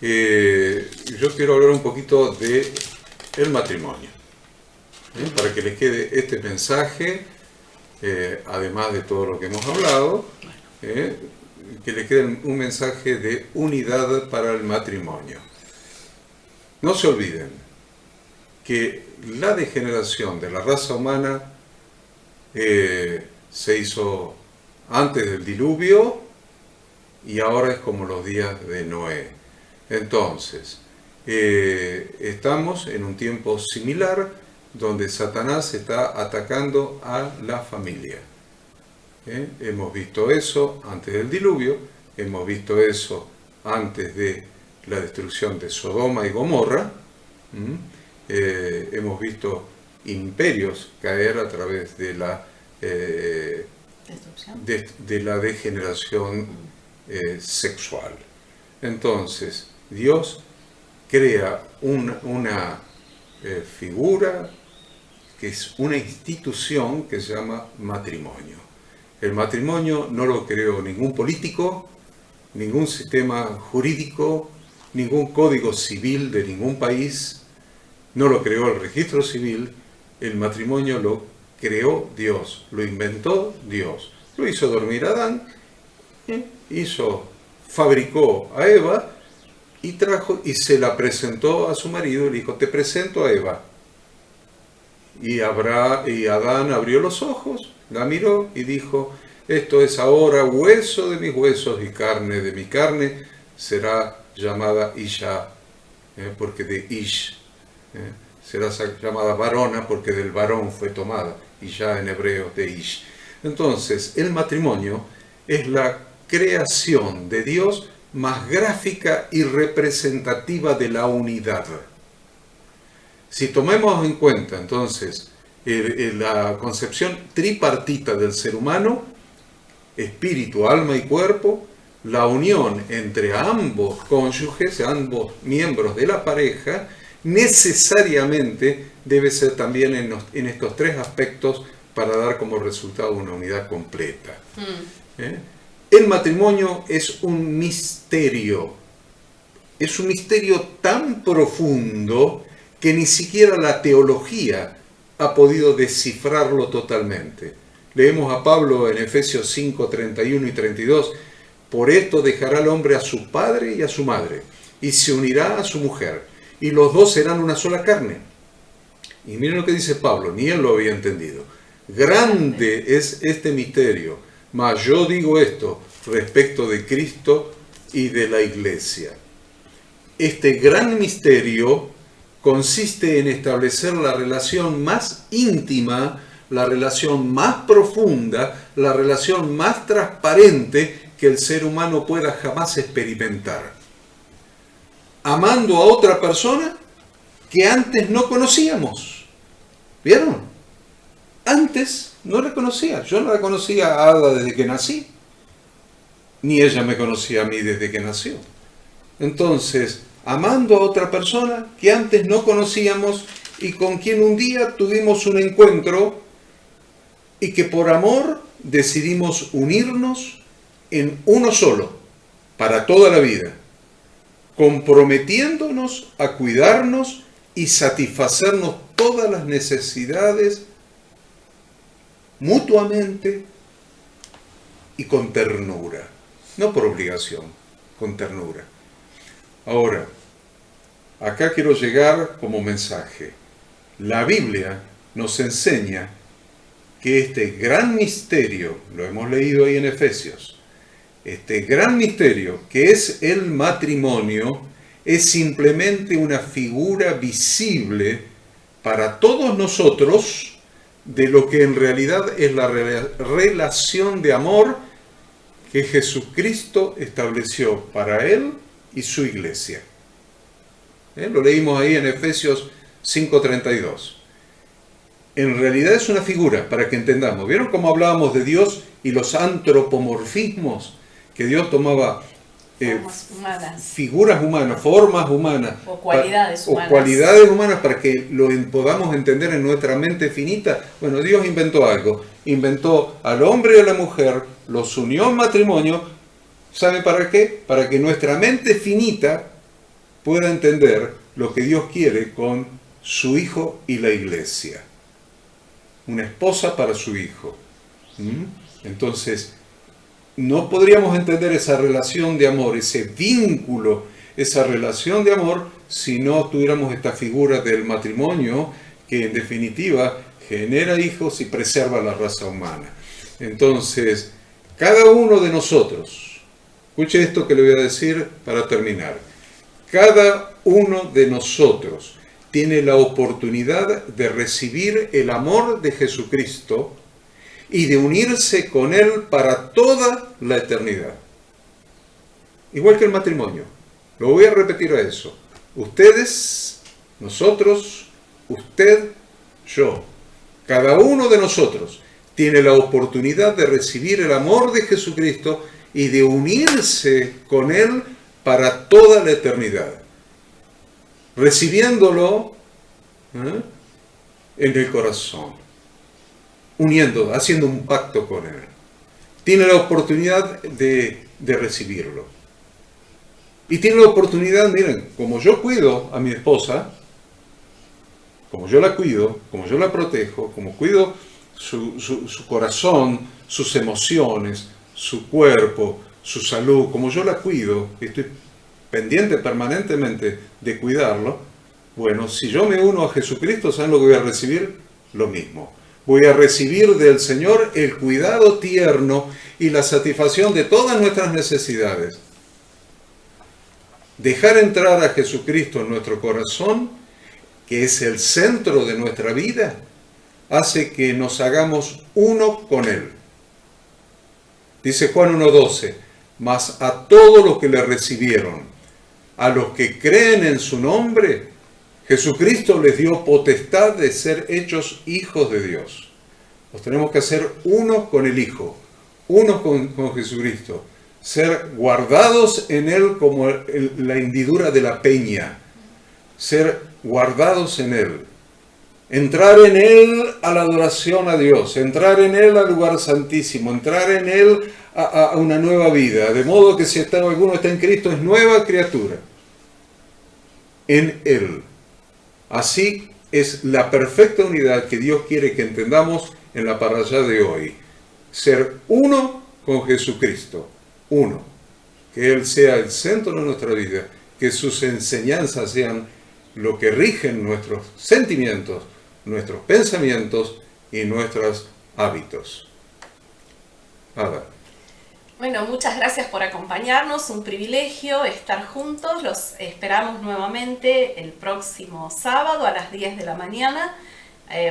yo quiero hablar un poquito de el matrimonio, para que les quede este mensaje, además de todo lo que hemos hablado, que les quede un mensaje de unidad para el matrimonio. No se olviden que la degeneración de la raza humana se hizo antes del diluvio y ahora es como los días de Noé. Entonces, estamos en un tiempo similar donde Satanás está atacando a la familia. Hemos visto eso antes del diluvio, hemos visto eso antes de la destrucción de Sodoma y Gomorra, hemos visto imperios caer a través de la, de la degeneración sexual. Entonces, Dios crea una figura que es una institución que se llama matrimonio. El matrimonio no lo creó ningún político, ningún sistema jurídico, ningún código civil de ningún país, no lo creó el registro civil, el matrimonio lo creó Dios, lo inventó Dios. Lo hizo dormir a Adán, fabricó a Eva y trajo y se la presentó a su marido y le dijo, te presento a Eva. Y Adán abrió los ojos, la miró y dijo, esto es ahora hueso de mis huesos y carne de mi carne, será llamada Isha, porque de Ish, será llamada varona porque del varón fue tomada, Isha en hebreo de Ish. Entonces, el matrimonio es la creación de Dios más gráfica y representativa de la unidad. Si tomemos en cuenta entonces la concepción tripartita del ser humano, espíritu, alma y cuerpo, la unión entre ambos cónyuges, ambos miembros de la pareja, necesariamente debe ser también en estos tres aspectos para dar como resultado una unidad completa. El matrimonio es un misterio tan profundo que ni siquiera la teología ha podido descifrarlo totalmente. Leemos a Pablo en Efesios 5, 31 y 32, por esto dejará el hombre a su padre y a su madre, y se unirá a su mujer, y los dos serán una sola carne. Y miren lo que dice Pablo, ni él lo había entendido. Grande es este misterio, mas yo digo esto respecto de Cristo y de la Iglesia. Este gran misterio consiste en establecer la relación más íntima, la relación más profunda, la relación más transparente que el ser humano pueda jamás experimentar. Amando a otra persona que antes no conocíamos. ¿Vieron? Antes no la conocía. Yo no la conocía a Ada desde que nací. Ni ella me conocía a mí desde que nació. Entonces, amando a otra persona que antes no conocíamos y con quien un día tuvimos un encuentro y que por amor decidimos unirnos en uno solo, para toda la vida, comprometiéndonos a cuidarnos y satisfacernos todas las necesidades mutuamente y con ternura, no por obligación, con ternura. Ahora, acá quiero llegar como mensaje. La Biblia nos enseña que este gran misterio, lo hemos leído ahí en Efesios, este gran misterio que es el matrimonio, es simplemente una figura visible para todos nosotros de lo que en realidad es la relación de amor que Jesucristo estableció para Él y su iglesia. Lo leímos ahí en Efesios 5:32. En realidad es una figura, para que entendamos. ¿Vieron cómo hablábamos de Dios y los antropomorfismos? Que Dios tomaba Formas humanas. Figuras humanas, formas humanas. O cualidades humanas. O cualidades humanas para que lo podamos entender en nuestra mente finita. Bueno, Dios inventó algo. Inventó al hombre y a la mujer, los unió en matrimonio. ¿Sabe para qué? Para que nuestra mente finita pueda entender lo que Dios quiere con su hijo y la iglesia. Una esposa para su hijo. Entonces, no podríamos entender esa relación de amor, ese vínculo, esa relación de amor, si no tuviéramos esta figura del matrimonio que en definitiva genera hijos y preserva la raza humana. Entonces, cada uno de nosotros, escuche esto que le voy a decir para terminar, cada uno de nosotros tiene la oportunidad de recibir el amor de Jesucristo y de unirse con Él para toda la eternidad. Igual que el matrimonio. Lo voy a repetir a eso. Ustedes, nosotros, usted, yo. Cada uno de nosotros tiene la oportunidad de recibir el amor de Jesucristo y de unirse con Él para toda la eternidad. Recibiéndolo en el corazón. Uniendo, haciendo un pacto con Él. Tiene la oportunidad de recibirlo. Y tiene la oportunidad, miren, como yo cuido a mi esposa, como yo la cuido, como yo la protejo, como cuido su corazón, sus emociones, su cuerpo, su salud, como yo la cuido, estoy pendiente permanentemente de cuidarlo, bueno, si yo me uno a Jesucristo, ¿saben lo que voy a recibir? Lo mismo. Voy a recibir del Señor el cuidado tierno y la satisfacción de todas nuestras necesidades. Dejar entrar a Jesucristo en nuestro corazón, que es el centro de nuestra vida, hace que nos hagamos uno con Él. Dice Juan 1:12, mas a todos los que le recibieron, a los que creen en su nombre, Jesucristo les dio potestad de ser hechos hijos de Dios. Nos tenemos que hacer uno con el Hijo, uno con Jesucristo, ser guardados en Él como la hendidura de la peña, ser guardados en Él, entrar en Él a la adoración a Dios, entrar en Él al lugar santísimo, entrar en Él a una nueva vida, de modo que si alguno está en Cristo es nueva criatura, en Él. Así es la perfecta unidad que Dios quiere que entendamos en la parashá de hoy. Ser uno con Jesucristo. Uno. Que Él sea el centro de nuestra vida. Que sus enseñanzas sean lo que rigen nuestros sentimientos, nuestros pensamientos y nuestros hábitos. Nada. Bueno, muchas gracias por acompañarnos, un privilegio estar juntos, los esperamos nuevamente el próximo sábado a las 10 de la mañana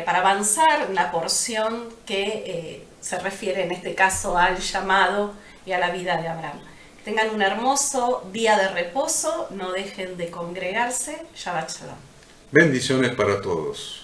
para avanzar en la porción que se refiere en este caso al llamado y a la vida de Abraham. Tengan un hermoso día de reposo, no dejen de congregarse. Shabbat Shalom. Bendiciones para todos.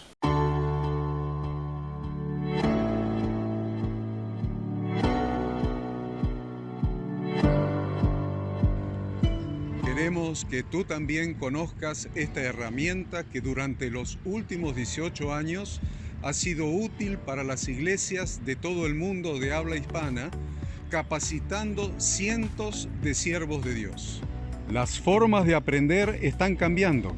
Queremos que tú también conozcas esta herramienta que durante los últimos 18 años ha sido útil para las iglesias de todo el mundo de habla hispana, capacitando cientos de siervos de Dios. Las formas de aprender están cambiando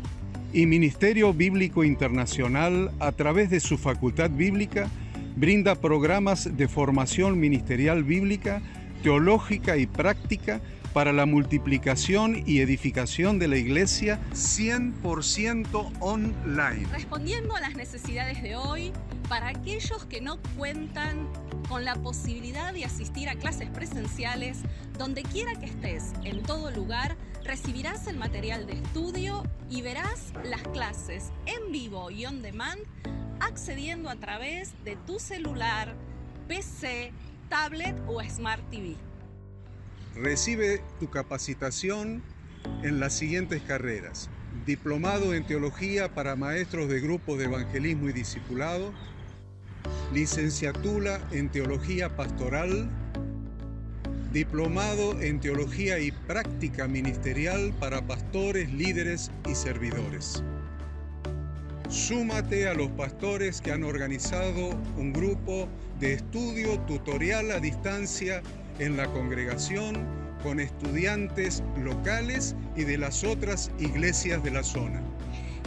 y Ministerio Bíblico Internacional, a través de su facultad bíblica, brinda programas de formación ministerial bíblica, teológica y práctica para la multiplicación y edificación de la iglesia 100% online. Respondiendo a las necesidades de hoy, para aquellos que no cuentan con la posibilidad de asistir a clases presenciales, donde quiera que estés, en todo lugar, recibirás el material de estudio y verás las clases en vivo y on demand, accediendo a través de tu celular, PC, tablet o Smart TV. Recibe tu capacitación en las siguientes carreras: diplomado en teología para maestros de grupos de evangelismo y discipulado, licenciatura en teología pastoral, diplomado en Teología y Práctica Ministerial para pastores, líderes y servidores. Súmate a los pastores que han organizado un grupo de estudio tutorial a distancia en la congregación con estudiantes locales y de las otras iglesias de la zona.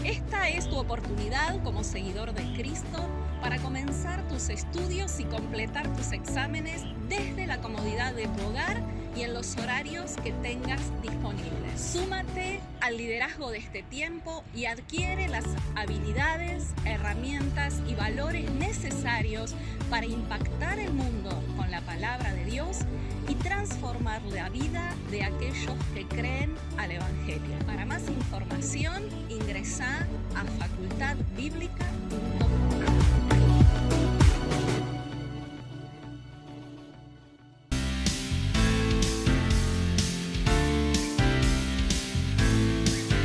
Esta es tu oportunidad como seguidor de Cristo para comenzar tus estudios y completar tus exámenes desde la comodidad de tu hogar y en los horarios que tengas disponibles. Súmate al liderazgo de este tiempo y adquiere las habilidades, herramientas y valores necesarios para impactar el mundo con la palabra de Dios y transformar la vida de aquellos que creen al Evangelio. Para más información, ingresá a facultadbiblica.com.